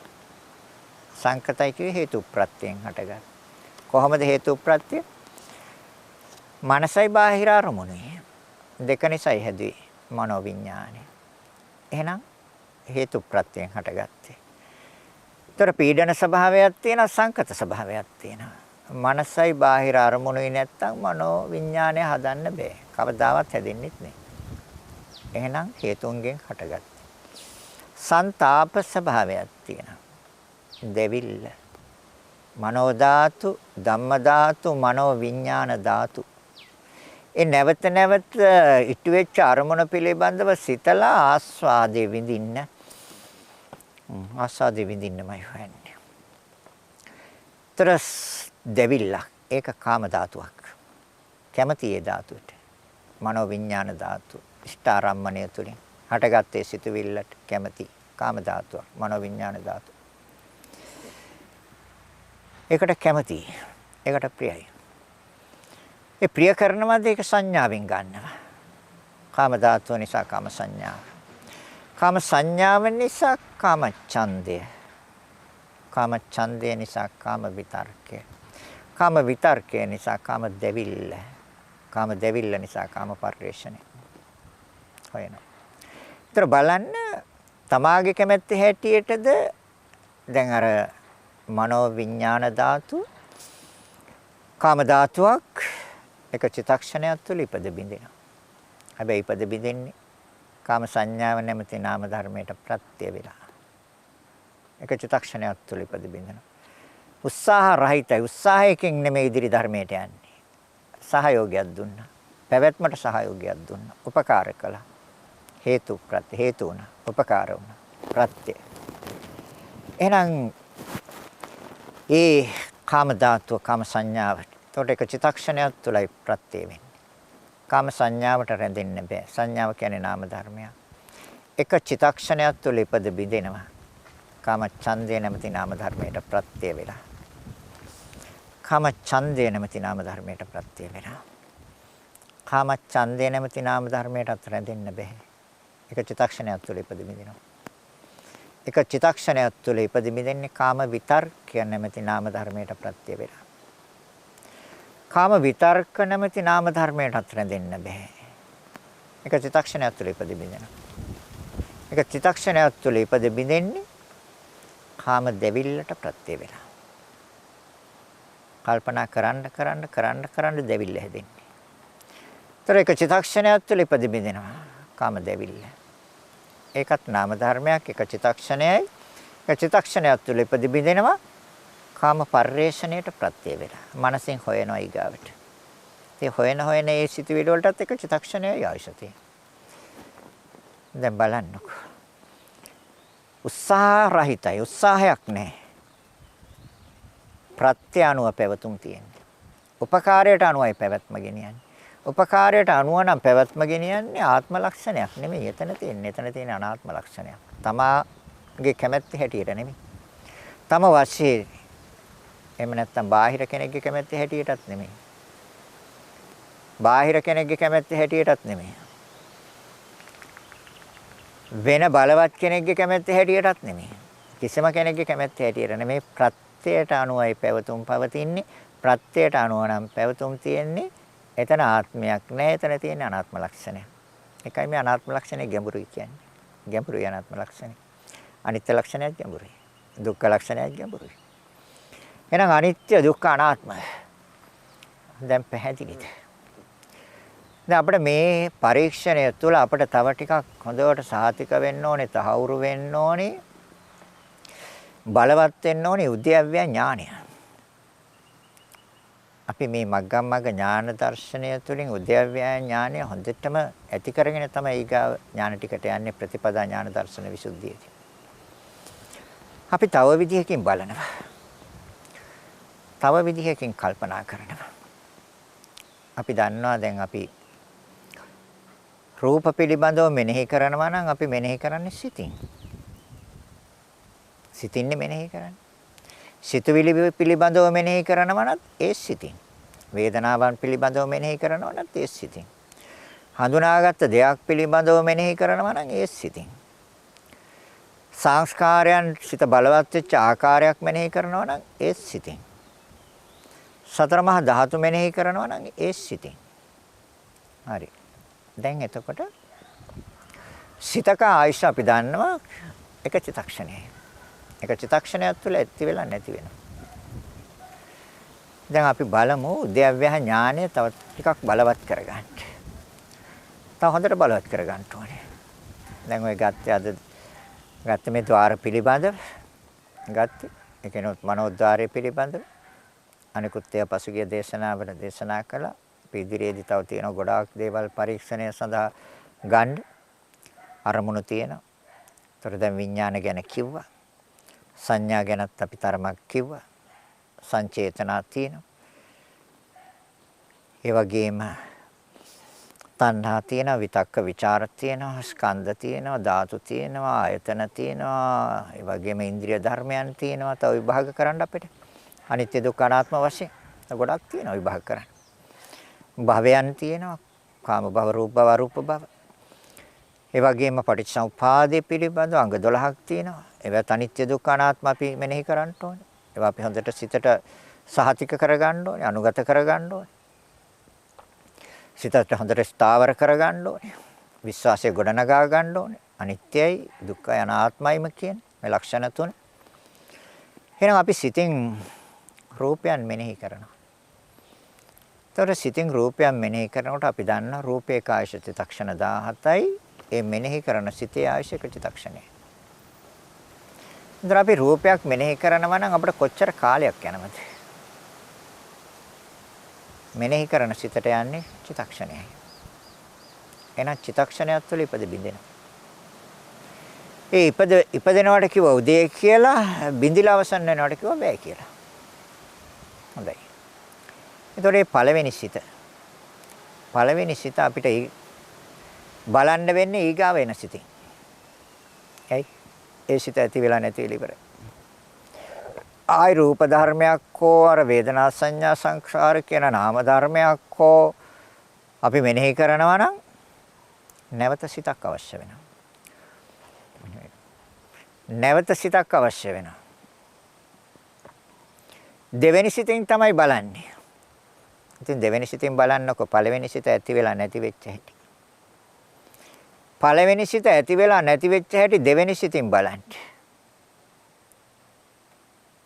සංකතයි කියේ හේතු ප්‍රත්‍යයෙන් හටගන්න. කොහොමද හේතු ප්‍රත්‍ය? මනසයි බාහිර අරමුණයි දෙක නිසායි හැදුවේ මනෝ විඥානය. එහෙනම් හේතු ප්‍රත්‍යයෙන් හටගත්තේ. ඒතර පීඩන ස්වභාවයක් තියෙනවා, සංකත ස්වභාවයක් තියෙනවා. මනසයි බාහිර අරමුණුයි නැත්තම් මනෝ විඥානය හදන්න බෑ. කවදාවත් හැදෙන්නෙත් නෑ. එහෙනම් හේතුන්ගෙන් හටගත්තේ. සංతాප ස්වභාවයක් තියෙනවා. දෙවිල්ල. මනෝ ධාතු, ධම්ම ධාතු, මනෝ විඥාන ධාතු. ඒ නැවත නැවත ඉටු වෙච්ච අරමුණ පිළිබඳව සිතලා ආස්වාදයේ විඳින්න. ආස්වාදයේ විඳින්නමයි හොයන්නේ. තරස් දෙවිල්ල. ඒක කාම ධාතුවක්. කැමැති ඒ ධාතුවට. මනෝ විඥාන ධාතු. ඉෂ්ඨාරම්මණය තුලින් හටගත්තේ සිතුවිල්ලට කැමැති කාම ධාතුවක්. මනෝ විඥාන ධාතු. ඒකට කැමැති. ඒකට ප්‍රියයි. ඒ ප්‍රිය කරනවාද ඒක සංඥාවෙන් ගන්නවා. කාම ධාතුව නිසා කාම සංඥාව. කාම සංඥාව නිසා කාම ඡන්දය. කාම ඡන්දය නිසා කාම විතර්කය. කාම විතර්කය නිසා කාම දෙවිල්ල. කාම දෙවිල්ල නිසා කාම පරිේශණය. හොයනවා. ඒතර බලන්න තමාගේ කැමැත්ත හැටියටද දැන් අර මනෝ විඥාන ධාතු කාම ධාතුවක් එක චිත්තක්ෂණයක් තුළ ඉපද බින්දිනවා. හැබැයි ඉපද බින්දින්නේ කාම සංඥාව නැමැති නාම ධර්මයට ප්‍රත්‍ය වෙලා. එක චිත්තක්ෂණයක් තුළ ඉපද බින්දිනවා. උත්සාහ රහිතයි. උත්සාහයකින් නෙමෙයි ඉදිරි ධර්මයට යන්නේ. සහයෝගයක් දුන්නා. පැවැත්මට සහයෝගයක් දුන්නා. උපකාර කළා. හේතු ප්‍රත්‍ය හේතු වුණා. උපකාර වුණා. ප්‍රත්‍ය. එහෙනම් ඒ කාම ධාතුව කාම සංඥාවට. එතකොට එක චිත්තක්ෂණයක් තුළයි ප්‍රත්‍ය වෙන්නේ. කාම සංඥාවට රැඳෙන්න බෑ. සංඥාව කියන්නේ නාම ධර්මයක්. එක චිත්තක්ෂණයක් තුළ ඉපද බිඳෙනවා. කාම ඡන්දය නැමැති නාම ධර්මයට ප්‍රත්‍ය වෙලා. කාම ඡන්දය නැමැති නාම ධර්මයට ප්‍රත්‍ය වෙලා. කාම ඡන්දය නැමැති නාම ධර්මයටත් රැඳෙන්න බෑ. එක චිත්තක්ෂණයක් තුළ ඉපද බිඳෙනවා. එක චිත්තක්ෂණයක් තුළ ඉපද බිඳෙන්නේ කාම විතර්කය නැමැති නාම ධර්මයට ප්‍රත්‍ය වෙලා. කාම විතර්ක නැමැති නාම ධර්මයටත් රැඳෙන්න බෑ. එක චිත්තක්ෂණයක් තුළ ඉපද බිඳෙනවා. එක චිත්තක්ෂණයක් තුළ ඉපද බිඳෙන්නේ කාම දෙවිල්ලට ප්‍රත්‍ය වෙලා. කල්පනා කරන්න දෙවිල්ල හැදෙන්නේ. ඒතර එක චිත්තක්ෂණයක් තුළ ඉපද බිඳෙනවා කාම දෙවිල්ල. ඒකත් නාම ධර්මයක්. එක චිත්තක්ෂණයයි. එක චිත්තක්ෂණයක් තුළ ඉපද බිඳෙනවා කාම පරිේශණයට ප්‍රත්‍ය වෙලා. මනසෙන් හොයනවා ඊගාවට. ඒ හොයන ඒ සිතුවිලි වලටත් එක චිත්තක්ෂණයයි ආයශතේ. දැන් බලන්නකො. උත්සාහ රහිතයි. උත්සාහයක් නැහැ. ප්‍රත්‍ය අනුව පැවතුම් තියෙන්නේ. උපකාරයට අනුවයි පැවැත්ම ගෙනියන්නේ. උපකාරයට අනුව නම් පැවැත්ම ගෙනියන්නේ ආත්ම ලක්ෂණයක් නෙමෙයි. එතන තියෙන අනාත්ම ලක්ෂණයක්. තමාගේ කැමැත්ත හැටියට නෙමෙයි. තම වශයෙන් එහෙම නැත්නම් බාහිර කෙනෙක්ගේ කැමැත්ත හැටියටත් නෙමෙයි. බාහිර කෙනෙක්ගේ කැමැත්ත හැටියටත් නෙමෙයි. වෙන බලවත් කෙනෙක්ගේ කැමැත්ත හැටියටත් නෙමෙයි. කිසිම කෙනෙක්ගේ කැමැත්ත හැටියට නෙමෙයි. ප්‍රත්‍යයට අනුවයි පැවතුම් පවතින්නේ. ප්‍රත්‍යයට අනුව නම් පැවතුම් තියෙන්නේ. එතන ආත්මයක් නැහැ. එතන තියෙන අනාත්ම ලක්ෂණය. ඒකයි මේ අනාත්ම ලක්ෂණය ගැඹුරුයි කියන්නේ. ගැඹුරුයි අනාත්ම ලක්ෂණය. අනිත්‍ය ලක්ෂණයත් ගැඹුරුයි. දුක්ඛ ලක්ෂණයත් ගැඹුරුයි. එහෙනම් අනිත්‍ය දුක්ඛ අනාත්ම දැන් පැහැදිලිද? දැන් අපිට මේ පරීක්ෂණය තුළ අපිට තව ටිකක් හොඳට සාතික වෙන්න ඕනේ, තහවුරු වෙන්න ඕනේ, බලවත් වෙන්න ඕනේ උද්‍යව්‍ය ඥානය. අපි මේ මග්ගමග්ග ඥාන දර්ශනය තුළින් උද්‍යව්‍ය ඥානය හොඳටම ඇති කරගෙන තමයි ඊගා ඥාන ටිකට යන්නේ ප්‍රතිපදා ඥාන දර්ශන විසුද්ධියදී. අපි තව විදිහකින් බලනවා. තව විදිහකින් කල්පනා කරනවා. අපි දන්නවා දැන් අපි රූප පිළිබඳව මෙනෙහි කරනවා නම් අපි මෙනෙහි කරන්නේ සිතින්. සිතින්නේ මෙනෙහි කරන්නේ. සිතුවිලි පිළිබඳව මෙනෙහි කරනවා නම් ඒ සිතින්. වේදනාවන් පිළිබඳව මෙනෙහි කරනවා නම් ඒ සිතින්. හඳුනාගත්ත දෙයක් පිළිබඳව මෙනෙහි කරනවා නම් ඒ සිතින්. සංස්කාරයන් සිත බලවත් වෙච්ච ආකාරයක් මෙනෙහි කරනවා නම් ඒ සිතින්. සතර මහා ධාතු මෙනෙහි කරනවා නම් ඒ සිතින්. හරි. දැන් එතකොට සිතක ආයශ අපි දන්නවා එක චිත්තක්ෂණයයි. එක චිත්තක්ෂණයක් තුළ ඇති වෙලා නැති වෙනවා. දැන් අපි බලමු උද්‍යව්‍ය ඥානය තව ටිකක් බලවත් කරගන්න. තව හොඳට බලවත් කරගන්න ඕනේ. දැන් ඔය ගත්තේ මේ ద్వාර පිළිබඳව ගත්තේ. ඒ කියන්නේ මනෝද්වාරය පිළිබඳව. අනිකුත් ඒවා පසුගිය දේශනාවල දේශනා කළා. අපි ඉදිරියේදී තව තියෙන ගොඩාක් දේවල් පරීක්ෂණය සඳහා ගන්න අරමුණු තියෙනවා. ඒතර දැන් විඥාන ගැන කිව්වා. සංඥා ගැනත් අපි තරමක් කිව්වා. සංචේතනා තියෙනවා. ඒ වගේම තණ්හා තියෙනවා, විතක්ක ਵਿਚාර තියෙනවා, ස්කන්ධ තියෙනවා, ධාතු තියෙනවා, ආයතන තියෙනවා. ඒ වගේම ඉන්ද්‍රිය ධර්මයන් තියෙනවා. තව විභාග කරන්න අපිට. අනිත්‍ය දුක්ඛ අනාත්ම වශයෙන් ගොඩක් තියෙනවා විභාග කරන්න. භවයන් තියෙනවා. කාම භව, රූප භව, අරූප භව. ඒ වගේම පටිච්චසමුපාදයේ පිළිබඳව අංග 12ක් තියෙනවා. ඒවත් අනිත්‍ය දුක්ඛ අනාත්ම අපි මෙනෙහි කරන්න ඕනේ. ඒවා අපි හොඳට සිතට සහතික කරගන්න ඕනේ, අනුගත කරගන්න ඕනේ. සිතට හොඳට ස්ථාවර කරගන්න ඕනේ. විශ්වාසය ගොඩනගා ගන්න ඕනේ. අනිත්‍යයි, දුක්ඛයි, අනාත්මයිම කියන මේ ලක්ෂණ තුන. එහෙනම් අපි සිතින් රූපයන් මෙනෙහි කරනවා. ඒතර සිතින් රූපයන් මෙනෙහි කරනකොට අපි දන්නා රූපේ කායශ චිත්තක්ෂණ 17යි. ඒ මෙනෙහි කරන සිතේ ආයශ චිත්තක්ෂණය. ඉතින් අපි රූපයක් මෙනෙහි කරනවා නම් අපිට කොච්චර කාලයක් යනවද? මෙනෙහි කරන සිතට යන්නේ චිත්තක්ෂණයයි. එහෙනම් චිත්තක්ෂණයක් තුළ ඉපද බින්දෙනවා. ඒ ඉපදෙනවට කිව්ව උදේ කියලා, බින්දිලා අවසන් වෙනවට කිව්ව බෑ කියලා. හොඳයි. ඒතකොට මේ පළවෙනි සිත අපිට බලන්න වෙන්නේ ඊගාව වෙන සිතින්. ඇයි? ඒ සිත ඇති වෙලා නැති වෙලා ඉවරයි. ආයි රූප ධර්මයක් හෝ අර වේදනා සංඥා සංඛාර කියන නාම ධර්මයක් හෝ අපි මෙනෙහි කරනවා නම් නැවත සිතක් අවශ්‍ය වෙනවා. නැවත සිතක් අවශ්‍ය වෙනවා. දෙවෙනි සිතෙන් තමයි බලන්නේ. ඉතින් දෙවෙනි සිතෙන් බලන්නකො පළවෙනි සිත ඇති වෙලා නැති වෙච්ච හැටි. පළවෙනි සිත ඇති වෙලා නැති වෙච්ච හැටි දෙවෙනි සිතින් බලන්න.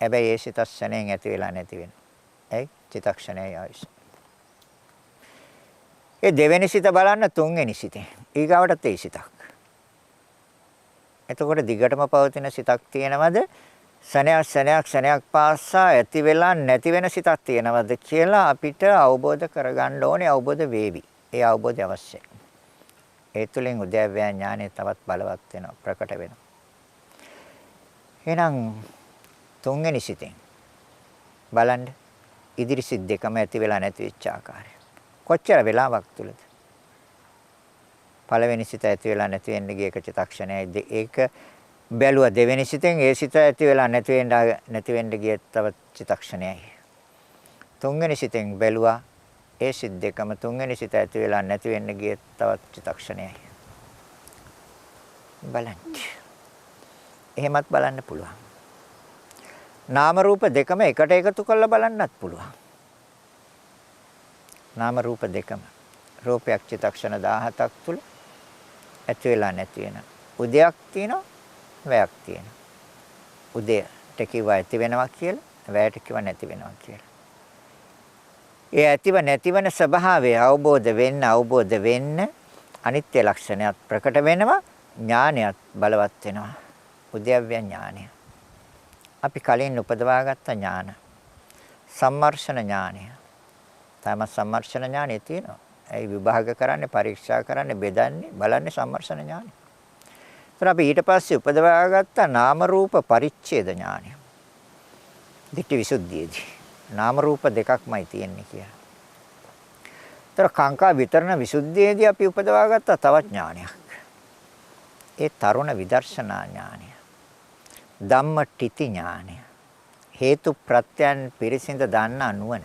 හැබැයි ඒ චිත්තක්ෂණයෙන් ඇති වෙලා නැති වෙනවා. ඇයි? චිත්තක්ෂණයයි ආයුෂ. ඒ දෙවෙනි සිත බලන්න තුන්වෙනි සිතෙන්. ඊගාවට තේ සිතක්. එතකොට දිගටම පවතින සිතක් තියෙනවද? සනයක් පාසා ඇති වෙලා නැති වෙන සිතක් තියෙනවද කියලා අපිට අවබෝධ කරගන්න ඕනේ. අවබෝධ වේවි. ඒ අවබෝධය අවශ්‍යයි. ඒ තුළින් උද්‍යව්‍ය ඥානය තවත් බලවත් වෙනවා, ප්‍රකට වෙනවා. එහෙනම් තුන්වෙනි සිතෙන් බලන්න ඉදිරි සිත් දෙකම ඇති වෙලා නැති වෙච්ච ආකාරය. කොච්චර වෙලාවක් තුලද? පළවෙනි සිත ඇති වෙලා නැති වෙන්න ගිය එක චිත්තක්ෂණයයි. ඒක බැලුවා දෙවෙනි සිතෙන් ඒ සිත ඇති වෙලා නැති වෙන්න ගිය තව චිත්තක්ෂණයයි. තුන්වෙනි සිතෙන් බැලුවා ඒ සිත් දෙකම තුන්වෙනි සිත ඇති වෙලා නැති වෙන්න ගිය තවත් චිත්තක්ෂණයයි. බලන්න. එහෙමත් බලන්න පුළුවන්. නාම රූප දෙකම එකට එකතු කරලා බලන්නත් පුළුවන්. නාම රූප දෙකම රූපයක් චිත්තක්ෂණ 17ක් තුල ඇති වෙලා නැති වෙන. උදයක් තියෙනවා, වැයක් තියෙනවා. උදයට කිව්වා ඇති වෙනවා කියලා, වැයට කිව්වා නැති වෙනවා කියලා. ඒ ඇතිව නැතිවන ස්වභාවය අවබෝධ වෙන්න අනිත්‍ය ලක්ෂණයත් ප්‍රකට වෙනවා, ඥානයත් බලවත් වෙනවා. උද්‍යව්‍ය ඥානය. අපි කලින් උපදවාගත්ත ඥාන. සම්මර්ෂණ ඥානය. තම සම්මර්ෂණ ඥානය තියෙනවා. ඒ විභාග කරන්නේ, පරීක්ෂා කරන්නේ, බෙදන්නේ, බලන්නේ සම්මර්ෂණ ඥානය. ඒතර අපි ඊට පස්සේ උපදවාගත්ත නාම රූප පරිච්ඡේද ඥානය. ditthi visuddhiyේදී නාම රූප දෙකක්මයි තියෙන්නේ කියලා. ඒතර කාංකා විතරණ විසුද්ධියේදී අපි උපදවාගත්ත තවත් ඥානයක්. ඒ තරුණ විදර්ශනා ඥානය. ධම්මටිති ඥානය. හේතු ප්‍රත්‍යයන් පිරිසිඳ දන්නා නුවණ.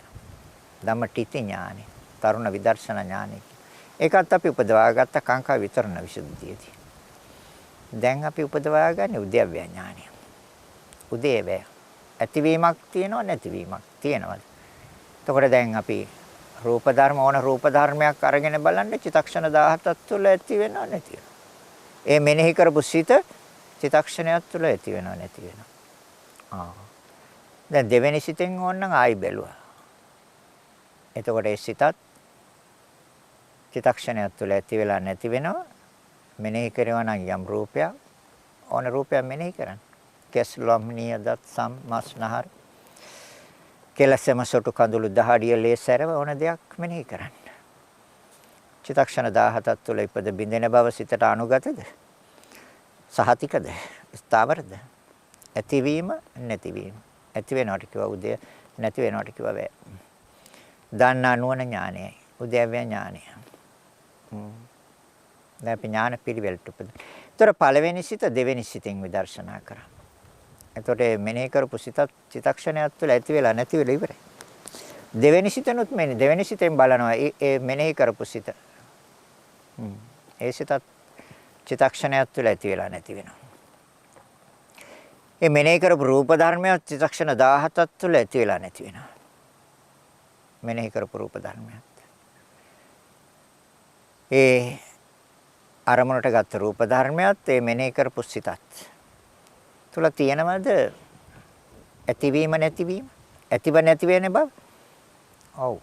ධම්මටිති ඥානය. තරුණ විදර්ශනා ඥානය. ඒකත් අපි උපදවාගත්ත කාංකා විතරණ විසුද්ධියේදී. දැන් අපි උපදවාගන්නේ උද්‍යව්‍ය ඥානය. උදේවැය. ඇතිවීමක් තියෙනව නැතිවීමක් තියෙනවද? එතකොට දැන් අපි රූප ධර්ම ඕන රූප ධර්මයක් අරගෙන බලන්න චිතක්ෂණ 17ක් තුළ ඇති වෙනව නැති වෙනව. ඒ මෙනෙහි කරපු සිත චිතක්ෂණයක් තුළ ඇති වෙනව නැති වෙනව. දැන් දෙවෙනි සිතෙන් ඕනනම් ආයි බැලුවා. එතකොට ඒ සිතත් චිතක්ෂණයක් තුළ ඇති වෙලා නැති වෙනව. මෙනෙහි කරනවා නම් යම් රූපයක් ඕන රූපයක් මෙනෙහි කරන්න. කෙස් ලොම්නිය දත් සම් මස් නහර කෙලසම සොටු කඳුළු දහඩිය ලේසරව ඕන දෙයක් මෙනෙහි කරන්න. චිතක්ෂණ 17ක් තුළ ඉපද බින්දෙන බව සිතට අනුගතද? සහතිකද? ස්ථාවරද? ඇතිවීම නැතිවීම. ඇති වෙනවට කිව්වා උදය, නැති වෙනවට කිව්වා වැය. දන්නා නුවණ ඥානයයි. උදයවැය ඥානය. දැන් අපි ඥාන පිළිවෙලට උපද. ඒතර පළවෙනි සිත දෙවෙනි සිතෙන් විදර්ශනා කරා. එතකොට මෙනෙහි කරපු සිතත් චිතක්ෂණයක් තුළ ඇති වෙලා නැති වෙලා ඉවරයි. දෙවෙනි සිතනොත් මෙන්න දෙවෙනි සිතෙන් බලනවා ඒ මෙනෙහි කරපු සිත. ඒ සිතත් චිතක්ෂණයක් තුළ ඇති වෙලා නැති වෙනවා. ඒ මෙනෙහි කරපු රූප ධර්මයක් චිතක්ෂණ 17ක් තුළ ඇති වෙලා නැති වෙනවා. මෙනෙහි කරපු රූප ධර්මයක්. ඒ අරමුණට ගත්ත රූප ධර්මයක් ඒ මෙනෙහි කරපු සිතත් තුල තියෙනවද ඇතිවීම නැතිවීම? ඇතිව නැති වෙන බව? ඔව්.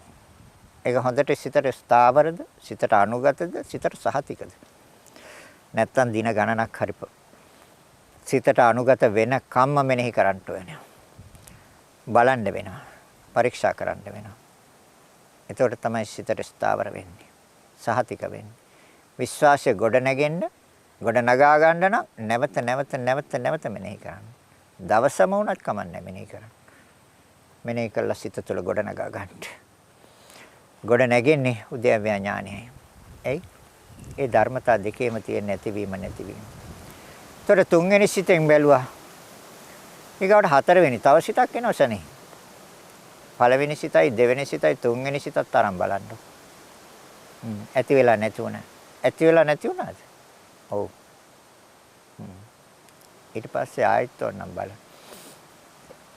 ඒක හොඳට සිතට ස්ථාවරද? සිතට අනුගතද? සිතට සහතිකද? නැත්තම් දින ගණනක් හරි සිතට අනුගත වෙන කම්ම මෙනෙහි කරන්න වෙනවා. බලන්න වෙනවා. පරීක්ෂා කරන්න වෙනවා. එතකොට තමයි සිතට ස්ථාවර වෙන්නේ. සහතික වෙන්නේ. විශ්වාසය ගොඩ නැගෙන්න ගොඩ නගා ගන්න නම් නැවත මෙනෙහි කරන්න. දවසම වුණත් කමන්නේ මෙනෙහි කරන්න. මෙනෙහි කළා සිත තුළ ගොඩ නගා ගන්න. ගොඩ නැගෙන්නේ උද්‍යව්‍ය ඥානයයි. එයි ඒ ධර්මතා දෙකේම තියෙන නැතිවීම නැතිවීම. ඒතර තුන්වෙනි සිතෙන් බැලුවා. ඊගාවට හතරවෙනි තව සිතක් එනවා සනේ. පළවෙනි සිතයි දෙවෙනි සිතයි තුන්වෙනි සිතත් තරම් බලන්න. ඇති වෙලා නැති වුණා. ඇති වෙලා නැති වුණාද? ඔව්. ඊට පස්සේ ආයෙත් ඕනනම් බලන්න.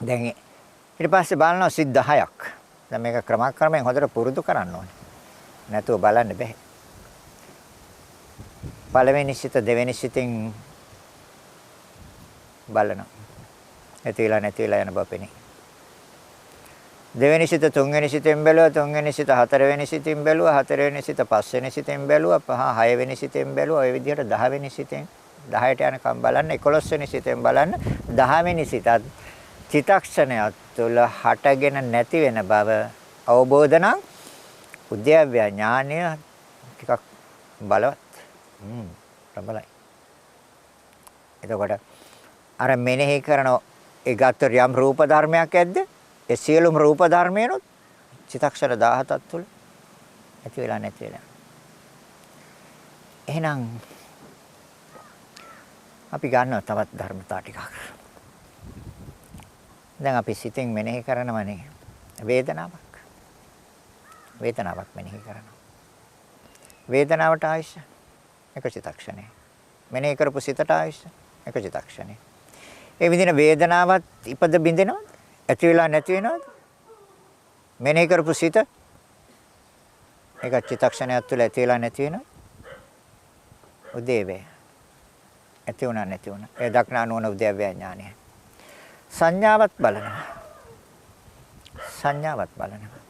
දැන් ඊට පස්සේ බලනවා සිත් 10ක්. දැන් මේක ක්‍රමක්‍රමයෙන් හොඳට පුරුදු කරන්න ඕනේ. නැතුව බලන්න බෑ. පළවෙනි සිත දෙවෙනි සිතෙන් බලනවා. ඇති වෙලා නැති වෙලා යන බව පෙනේ. දෙවෙනි සිත තුන්වෙනි සිතෙන් බැලුවා, තුන්වෙනි සිත හතරවෙනි සිතෙන් බැලුවා, හතරවෙනි සිත පස්වෙනි සිතෙන් බැලුවා, පහ හයවෙනි සිතෙන් බැලුවා. ඔය විදිහට 10වෙනි සිතෙන් 10ට යනකම් බලන්න, 11වෙනි සිතෙන් බලන්න. 10වෙනි සිතත් චිතක්ෂණයක් තුළ හටගෙන නැති වෙන බව අවබෝධ නම් උද්‍යව්‍ය ඥානය ටිකක් බලවත්. ප්‍රබලයි. එතකොට අර මෙනෙහි කරන ඒ ගත යම් රූප ධර්මයක් ඇද්ද? ඒ සියලුම රූප ධර්මයනොත් චිතක්ෂර 17ක් තුළ ඇති වෙලා නැති වෙලා. එහෙනම් අපි ගන්නවා තවත් ධර්මතා ටිකක්. දැන් අපි සිතින් මෙනෙහි කරනවනේ වේදනාවක්. වේදනාවක් මෙනෙහි කරනවා. වේදනාවට ආයශ එක චිතක්ෂණය. මෙනෙහි කරපු සිතට ආයශ එක චිතක්ෂණය. ඒ විදිහට වේදනාවත් ඉපද බින්දෙනවද? ඇති වෙලා නැති වෙනවද? මෙනෙහි කරපු සිත ඒක චිත්තක්ෂණයක් තුළ ඇති වෙලා නැති වෙනවද? උදේවේ. ඇති වුණා නැති වුණා. ඒ දක්නා නොවන උදේවේ ඥානය. සංඥාවත් බලනවා. සංඥාවත් බලනවා.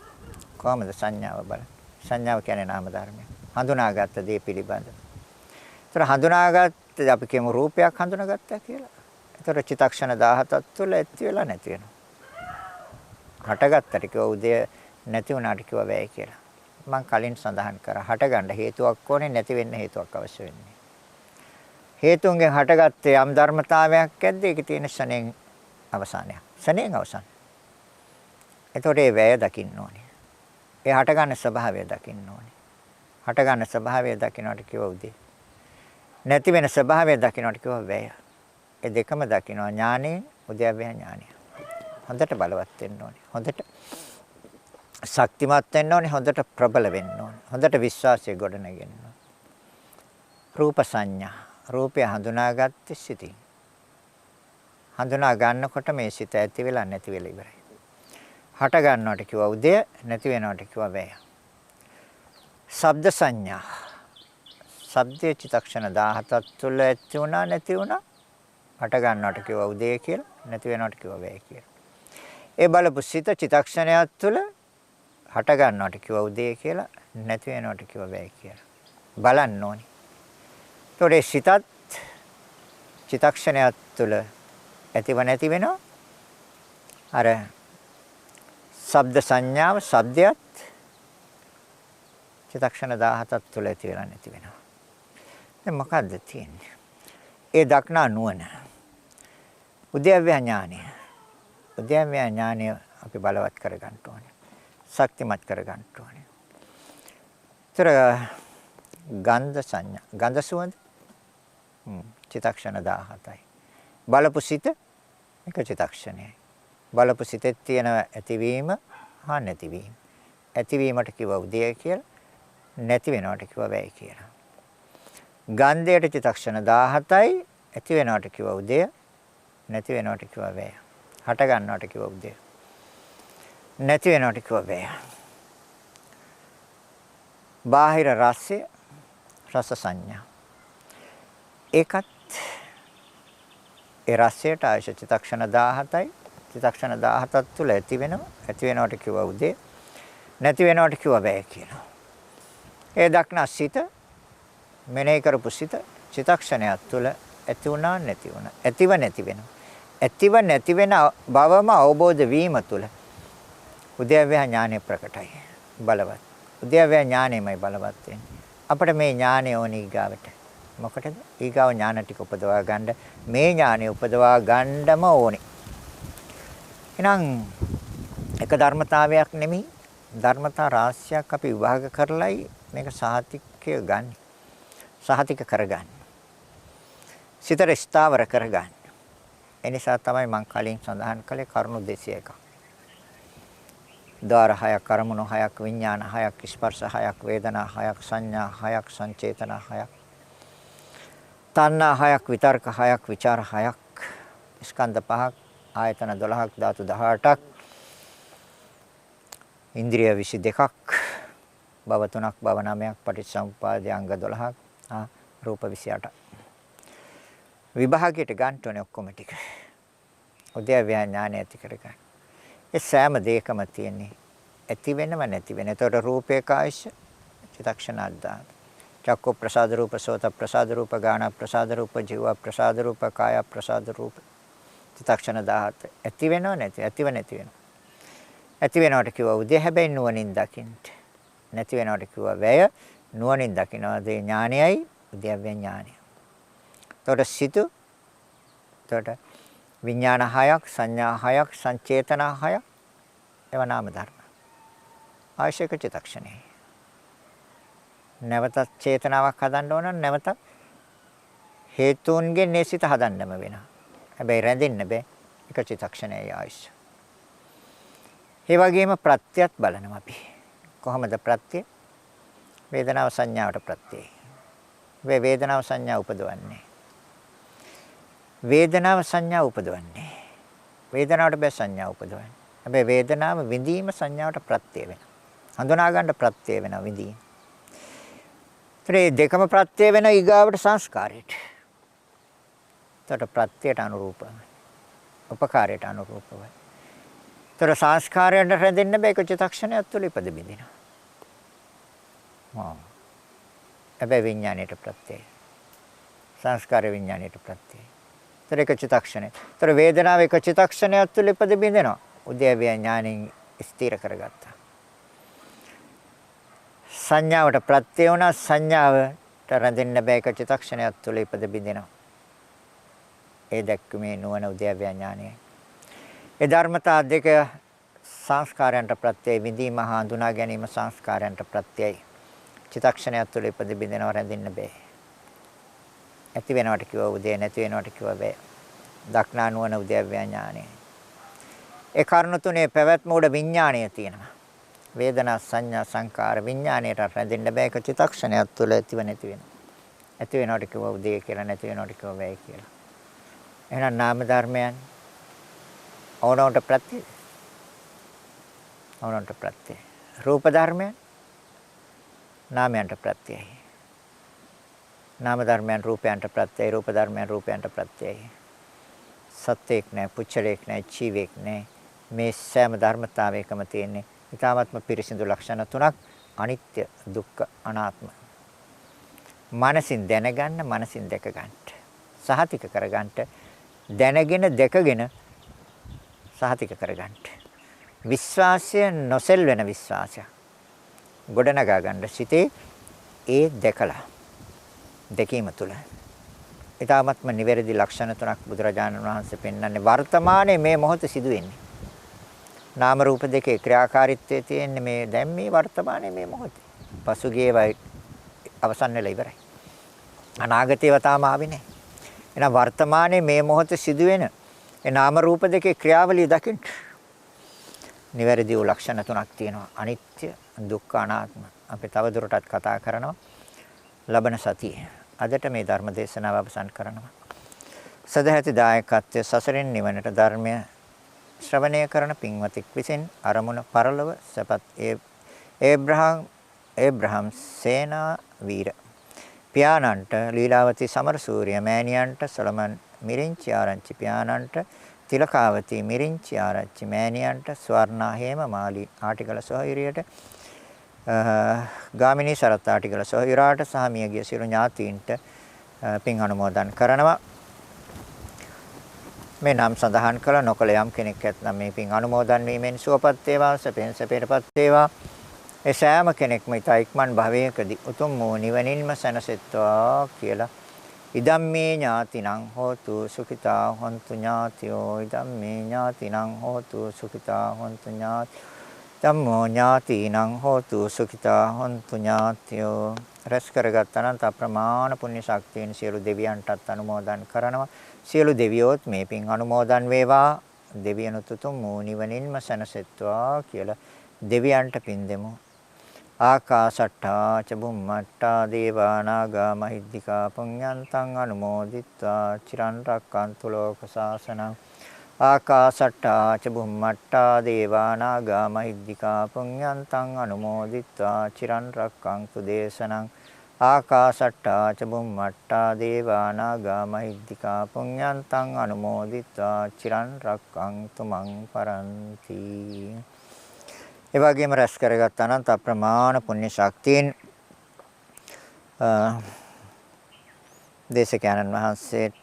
කොහොමද සංඥාව බලන්නේ? සංඥාව කියන්නේ නාම ධර්මයක්. හඳුනාගත්ත දේ පිළිබඳ. ඒතර හඳුනාගත්ත අපි කියමු රූපයක් හඳුනාගත්තා කියලා. ඒතර චිත්තක්ෂණ 17ක් තුළ ඇති වෙලා නැති වෙනවා. හටගත්තට කිව්ව උදේ නැති වුණාට කිව්ව වැය කියලා. මම කලින් සඳහන් කරා හටගන්න හේතුවක් ඕනේ නැති වෙන්න හේතුවක් අවශ්‍ය වෙන්නේ. හේතුන්ගෙන් හටගත්තේ යම් ධර්මතාවයක් ඇද්ද ඒකේ තියෙන ශණයෙන් අවසානයක්. ශණයෙන් අවසාන. එතකොට ඒ වැය දකින්න ඕනේ. ඒ හටගන්න ස්වභාවය දකින්න ඕනේ. හටගන්න ස්වභාවය දකින්නට කිව්ව උදේ. නැති වෙන ස්වභාවය දකින්නට කිව්ව වැය. ඒ දෙකම දකින්නවා ඥානෙ උද්‍යව්‍ය ඥානෙ. හොඳට බලවත් වෙන්න ඕනේ. හොඳට ශක්තිමත් වෙන්න ඕනේ. හොඳට ප්‍රබල වෙන්න ඕනේ. හොඳට විශ්වාසය ගොඩනගෙන්න ඕනේ. රූප සංඥා. රූපය හඳුනාගත්තේ සිතින්. හඳුනා ගන්නකොට මේ සිත ඇති වෙලා නැති වෙලා ඉවරයි. හට ගන්නවට කිව්වා උදය, නැති වෙනවට කිව්වා වැය. ශබ්ද සංඥා. ශබ්දයේ චිත්තක්ෂණ 17ක් තුළ ඇති වුණා නැති වුණා. හට ගන්නවට කිව්වා උදය කියලා, නැති වෙනවට කිව්වා වැය කියලා. ඒ බලපු සිත චිත්තක්ෂණයක් තුළ හට ගන්නවට කිව්වා උදය කියලා, නැති වෙනවට කිව්වා වැය කියලා. බලන්න ඕනේ. ඒතොරේ සිතත් චිත්තක්ෂණයක් තුළ ඇතිව නැති වෙනවා. අර ශබ්ද සංඥාව ශබ්දයක් චිත්තක්ෂණ 17ක් තුළ ඇති වෙලා නැති වෙනවා. දැන් මොකද්ද තියෙන්නේ? ඒ දක්නා නුවණ. උද්‍යව්‍ය ඥානය. උද්‍යව්‍ය ඥානය අපි බලවත් කරගන්න ඕනේ. ශක්තිමත් කරගන්න ඕනේ. ඒතර ගන්ධ සංඥා. ගන්ධ සුවඳ. චිත්තක්ෂණ 17යි. බලපු සිත එක චිත්තක්ෂණයයි. බලපු සිතේ තියෙන ඇතිවීම හා නැතිවීම. ඇතිවීමට කිව්ව උදය කියලා, නැති වෙනවට කිව්ව වැය කියලා. ගන්ධයට චිත්තක්ෂණ 17යි, ඇති වෙනවට කිව්ව උදය, නැති වෙනවට කිව්ව වැය. හට ගන්නවට කිව්ව උදය. නැති වෙනවට කිව්ව වැය. බාහිර රසය රස සංඥා. ඒකත් ඒ රසයට ආයශ චිත්තක්ෂණ 17යි. චිත්තක්ෂණ 17ක් තුළ ඇති වෙනවා. ඇති වෙනවට කිව්ව උදේ. නැති වෙනවට කිව්ව වැය කියනවා. ඒ දක්නා සිත මෙනෙහි කරපු සිත චිත්තක්ෂණයක් තුළ ඇති වුණා නැති වුණා. ඇතිව නැති වෙනවා. ඇතිව නැති වෙන බවම අවබෝධ වීම තුළ උද්‍යව්‍ය ඥානෙ ප්‍රකටයි. බලවත්. උද්‍යව්‍ය ඥානෙමයි බලවත් වෙන්නේ. අපිට මේ ඥානෙ ඕනි ඊගාවට. මොකටද? ඊගාව ඥාන ටික උපදවා ගන්න මේ ඥානෙ උපදවා ගන්නම ඕනේ. එහෙනම් එක ධර්මතාවයක් නෙමෙයි ධර්මතා රාශියක් අපි විභාග කරලයි මේක සාහිතිකය ගන්න. සාහිතික කරගන්න. සිතට ස්ථාවර කරගන්න. ඒ නිසා තමයි මම කලින් සඳහන් කළේ කරුණු 201ක්. ද්වාර 6ක්, අරමුණු 6ක්, විඥාන 6ක්, ස්පර්ශ 6ක්, වේදනා 6ක්, සංඥා 6ක්, සංචේතන 6ක්. තණ්හා 6ක්, විතර්ක 6ක්, විචාර 6ක්, ස්කන්ධ 5ක්, ආයතන 12ක්, ධාතු 18ක්, ඉන්ද්‍රිය 22ක්, භව 3ක්, භව 9ක්, පටිච්චසමුප්පාදයේ අංග 12ක්, රූප 28ක්. විභාගයට ගන්න ඕනේ ඔක්කොම ටික. උද්‍යව්‍ය ඥානය ඇති කරගන්න. ඒ සෑම දෙයකම තියෙන්නේ ඇති වෙනව නැති වෙන. ඒතකොට රූපේක ආයශ චිත්තක්ෂණ අද්දා. චක්ක ප්‍රසාද රූප, සෝත ප්‍රසාද රූප, ගාන ප්‍රසාද රූප, ජීව ප්‍රසාද රූප, කාය ප්‍රසාද රූප. චිත්තක්ෂණ 17. ඇති වෙනව නැති, ඇතිව නැති වෙනව. ඇති වෙනවට කිව්වා උදේ හැබැයි නුවණින් දකින්න. නැති වෙනවට කිව්වා වැය නුවණින් දකින්නවා. ඒ ඥානයයි උද්‍යව්‍ය ඥානය. එතකොට සිතු එතකොට විඥාන 6ක්, සංඥා 6ක්, සංචේතන 6ක් ඒවා නාම ධර්ම. ආශේක චිත්තක්ෂණේ. නැවත චේතනාවක් හදන්න ඕන නම් නැවත හේතුන්ගෙන් නේසිත හදන්නම වෙනවා. හැබැයි රැඳෙන්න බෑ. එක චිත්තක්ෂණයේ ආයුෂ. ඒ වගේම ප්‍රත්‍යත් බලනවා අපි. කොහොමද ප්‍රත්‍ය? වේදනාව සංඥාවට ප්‍රත්‍යයයි. වේදනාව සංඥා උපදවන්නේ. වේදනාව සංඥා උපදවන්නේ. වේදනාවට බෑ සංඥා උපදවන්නේ. හැබැයි වේදනාව විඳීම සංඥාවට ප්‍රත්‍ය වෙනවා. හඳුනා ගන්න ප්‍රත්‍ය වෙනවා විඳීම. ඒ දෙකම ප්‍රත්‍ය වෙන ඊගාවට සංස්කාරයට. එතකොට ප්‍රත්‍යයට අනුරූපව. උපකාරයට අනුරූපව. ତොර සංස්කාරයන්ට රැඳෙන්න බෑ. ඒක චිත්තක්ෂණයක් තුළ ඉපද බින්දිනවා. හැබැයි විඥාණයට ප්‍රත්‍යයයි. සංස්කාර විඥාණයට ප්‍රත්‍යයයි. තොර එක චිත්තක්ෂණය. තොර වේදනාව එක චිත්තක්ෂණයක් තුළ ඉපද බින්දෙනවා. උද්‍යව්‍ය ඥාණයෙන් ස්ථිර කරගත්තා. සංඥාවට ප්‍රත්‍ය වුණා. සංඥාවට රැඳෙන්න බෑ. එක චිත්තක්ෂණයක් තුළ ඉපද බින්දෙනවා. ඒ දැක්කමේ නුවණ උද්‍යව්‍ය ඥාණයයි. ඒ ධර්මතා දෙක සංස්කාරයන්ට ප්‍රත්‍යය විඳීම හා හඳුනා ගැනීම සංස්කාරයන්ට ප්‍රත්‍යයයි. චිත්තක්ෂණයක් තුළ ඉපද බින්දෙනව රැඳෙන්න බෑ. ඇති වෙනවට කිව්ව උදේ නැති වෙනවට කිව්ව බෑ. දක්නා නුවණ උද්‍යව්‍ය ඥානය. ඒ කරුණු තුනේ පැවැත්ම උඩ විඥාණය තියෙනවා. වේදනා සංඥා සංකාර විඥාණයට රැඳෙන්න බෑ. ඒක චිත්තක්ෂණයක් තුළ ඇතිව නැති වෙනවා. ඇති වෙනවට කිව්ව උදේ කියලා නැති වෙනවට කිව්ව බෑ කියලා. එහෙනම් නාම ධර්මයන් ඕනෝන්ට ප්‍රත්‍යය. ඕනෝන්ට ප්‍රත්‍යය. රූප ධර්මයන් නාමයන්ට ප්‍රත්‍යයයි. නාම ධර්මයන් රූපයන්ට ප්‍රත්‍යයයි. රූප ධර්මයන් රූපයන්ට ප්‍රත්‍යයයි. සත්‍යයක් නැහැ, පුච්චලයක් නැහැ, ජීවයක් නැහැ. මේ සෑම ධර්මතාවයකම තියෙන්නේ ඊ타ත්ම පිරිසිදු ලක්ෂණ තුනක්: අනිත්‍ය, දුක්ඛ, අනාත්ම. මනසින් දැනගන්න, මනසින් දැක ගන්න. සහතික කරගන්න, දැනගෙන දැකගෙන සහතික කරගන්න. විශ්වාසය නොසෙල් වෙන විශ්වාසයක් ගොඩනගා ගන්න සිටේ. ඒ දැකලා දැකීම තුළ ඊ타ත්ම නිවැරදි ලක්ෂණ තුනක් බුදුරජාණන් වහන්සේ පෙන්වන්නේ වර්තමානයේ මේ මොහොතේ සිදුවෙන්නේ. නාම රූප දෙකේ ක්‍රියාකාරීත්වයේ තියෙන්නේ මේ දැන් මේ වර්තමානයේ මේ මොහොතේ. පසුගියේ අවසන් වෙලා ඉවරයි. අනාගතේව තාම ආවේ නැහැ. එහෙනම් වර්තමානයේ මේ මොහොතේ සිදුවෙන ඒ නාම රූප දෙකේ ක්‍රියාවලිය දකින්න නිවැරදි වූ ලක්ෂණ තුනක් තියෙනවා. අනිත්‍ය, දුක්ඛ, අනාත්ම. අපි තව දුරටත් කතා කරනවා ලබන සතියේ. අදට මේ ධර්ම දේශනාව අවසන් කරනවා. සදැහැති දායකත්වයේ සසරින් නිවනට ධර්මය ශ්‍රවණය කරන පින්වතික් විසින් අරමුණ පරලව සපත් ඒබ්‍රහම් සේනා වීර පියාණන්ට ලීලාවතී සමරසූරිය මෑණියන්ට සොලමන් මිරිංචි ආරච්චි පියාණන්ට තිලකාවතී මිරිංචි ආරච්චි මෑණියන්ට ස්වර්ණා හේමමාලි ආටිකල සොහොයුරියට ගාමිණී සරත් ආටිකල සොහොයුරාට සහ මියගිය සියලු ඥාතීන්ට පින් අනුමෝදන් කරනවා. මේ නම් සඳහන් කළ නොකල යම් කෙනෙක් ඇතනම් මේ පින් අනුමෝදන් වීමෙන් සුවපත් වේවා, සැපෙන් සැපයටපත් වේවා. ඒ සෑම කෙනෙක්ම ඊට ඉක්මන් භවයකදී උතුම් වූ නිවනින්ම සැනසෙත්වා කියලා ඉදම්මේ ඥාතිනං හෝතු සුඛිතා හොන්තු ඥාතියෝ. ඉදම්මේ ඥාතිනං හෝතු සුඛිතා හොන්තු ඥාති. ධම්මෝ ඥාතිනං හෝතු සුඛිතා හොන්තු ඥාතියෝ. රැස් කරගත් අනන්ත අප්‍රමාණ පුණ්‍ය ශක්තියෙන් සියලු දෙවියන්ටත් අනුමෝදන් කරනවා. සියලු දෙවියෝත් මේ පින් අනුමෝදන් වේවා. දෙවියනුත් උතුම් වූ නිවනින්ම සැනසෙත්වා කියලා දෙවියන්ට පින් දෙමු. ආකාශට්ටා ච බුම්මට්ටා දේවා නාග මහිද්దికා පුඤ්ඤන්තං අනුමෝදිත්වා චිරන් රැක්කන්තු ලෝක සාසනං. ආකාශට්ටා ච බුම්මට්ටා දේවා නාග මහිද්దికා පුඤ්ඤන්තං අනුමෝදිත්වා චිරන් රැක්කන්තු දේශනං. ආකාශට්ටා ච බුම්මට්ටා දේවා නාග මහිද්దికා පුඤ්ඤන්තං අනුමෝදිත්වා චිරන් රැක්කන්තු මං පරන්ති. ඒ වගේම රැස් කරගත් අනන්ත අප්‍රමාණ පුණ්‍ය ශක්තියෙන් දේශකයන්න් වහන්සේට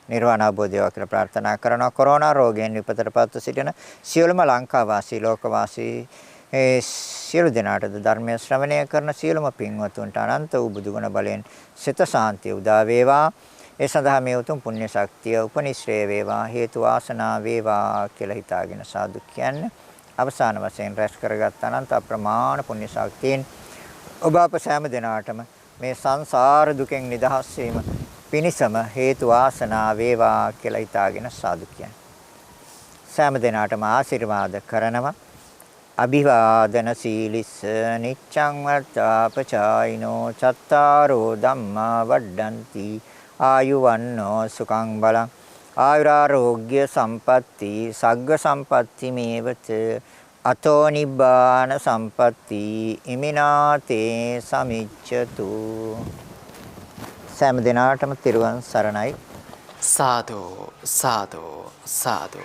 නිර්වාණ අවබෝධය කියලා ප්‍රාර්ථනා කරනවා. කොරෝනා රෝගයෙන් විපතටපත්ව සිටින සියලුම ලංකා වාසී ලෝක වාසී සියලු දෙනාටද ධර්මය ශ්‍රවණය කරන සියලුම පින්වතුන්ට අනන්ත වූ බුදුගුණ බලයෙන් සිත සාන්තිය උදා වේවා. ඒ සඳහා මේ උතුම් පුණ්‍ය ශක්තිය උපනිශ්‍රේ වේවා, හේතු වාසනා වේවා කියලා හිතාගෙන සාදු කියන්නේ. අවසාන වශයෙන් රැස් කරගත් අනන්ත අප්‍රමාණ පුණ්‍ය ශක්තියෙන් ඔබ අප සෑම දිනාටම මේ සංසාර දුකෙන් නිදහස් වීම පිණිසම හේතු වාසනා වේවා කියලා හිතාගෙන සාදු කියන්නේ. සෑම දිනාටම ආශිර්වාද කරනවා. අභිවාදන සීලිස්ස නිච්ඡං වර්තාපචායිනෝ චත්තාරෝ ධම්මා වඩ්ඩಂತಿ ආයුවන්නෝ සුඛං බලං ආයුරාෝග්‍ය සම්පatti සග්ග සම්පatti මේවච අතෝ නිබ්බාන සම්පatti ඉමිනාතේ සමිච්ඡතු. සෑම දිනාටම තිරුවන් සරණයි. සාදු සාදු සාදු.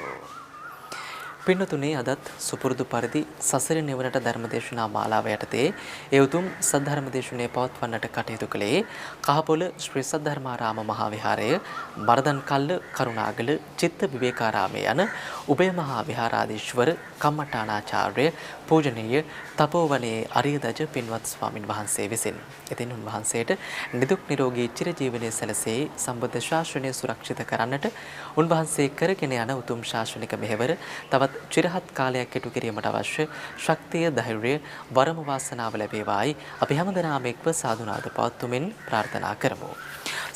පින්නතුනේ අදත් සුපුරුදු පරිදි සසරින් නිවනට ධර්මදේශනා මාලාව යටතේ ඒ උතුම් සද්ධර්මදේශනය පවත්වන්නට කටයුතු කළේ කහපොළ ශ්‍රී සද්ධර්මාරාම මහා විහාරය, බරදන්කල්ල කරුණාගල චිත්ත විවේකාරාමයේ යන උභය මහා විහාරාධීශවර කම්මඨානාචාර්ය පූජනීය තපෝවනයේ අරියදජ පින්වත් ස්වාමින් වහන්සේ විසින්. ඉතින් උන්වහන්සේට නිදුක් නිරෝගී චිරජීවනයේ සැලසේ සම්බුද්ධ ශාසනය සුරක්ෂිත කරන්නට උන්වහන්සේ කරගෙන යන උතුම් ශාසනික මෙහෙවර තවත් චිරහත් කාලයක් ඉටු කිරීමට අවශ්‍ය ශක්තිය, ධෛර්යය, වරම වාසනාව ලැබේවායි අපි හැමදෙනාම එක්ව සාදුනාද පවත්වමින් ප්‍රාර්ථනා කරමු.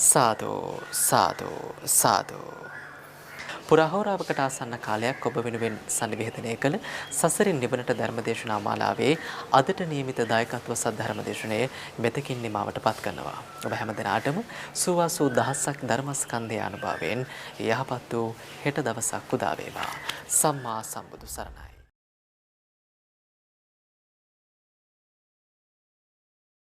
සාදු සාදු සාදු. පුරාහෝරාවකට ආසන්න කාලයක් ඔබ වෙනුවෙන් සම්නිවේදනය කළ සසරින් නිවනට ධර්මදේශනා මාලාවේ අදට නියමිත දායකත්ව සද්ධර්මදේශනය මෙතකින් නිමාවට පත් කරනවා. ඔබ හැමදෙනාටම සුවාසු දහසක් ධර්මස්කන්ධය අනුභවයෙන් යහපත් වූ හෙට දවසක් උදා වේවා. සම්මා සම්බුදු සරණයි.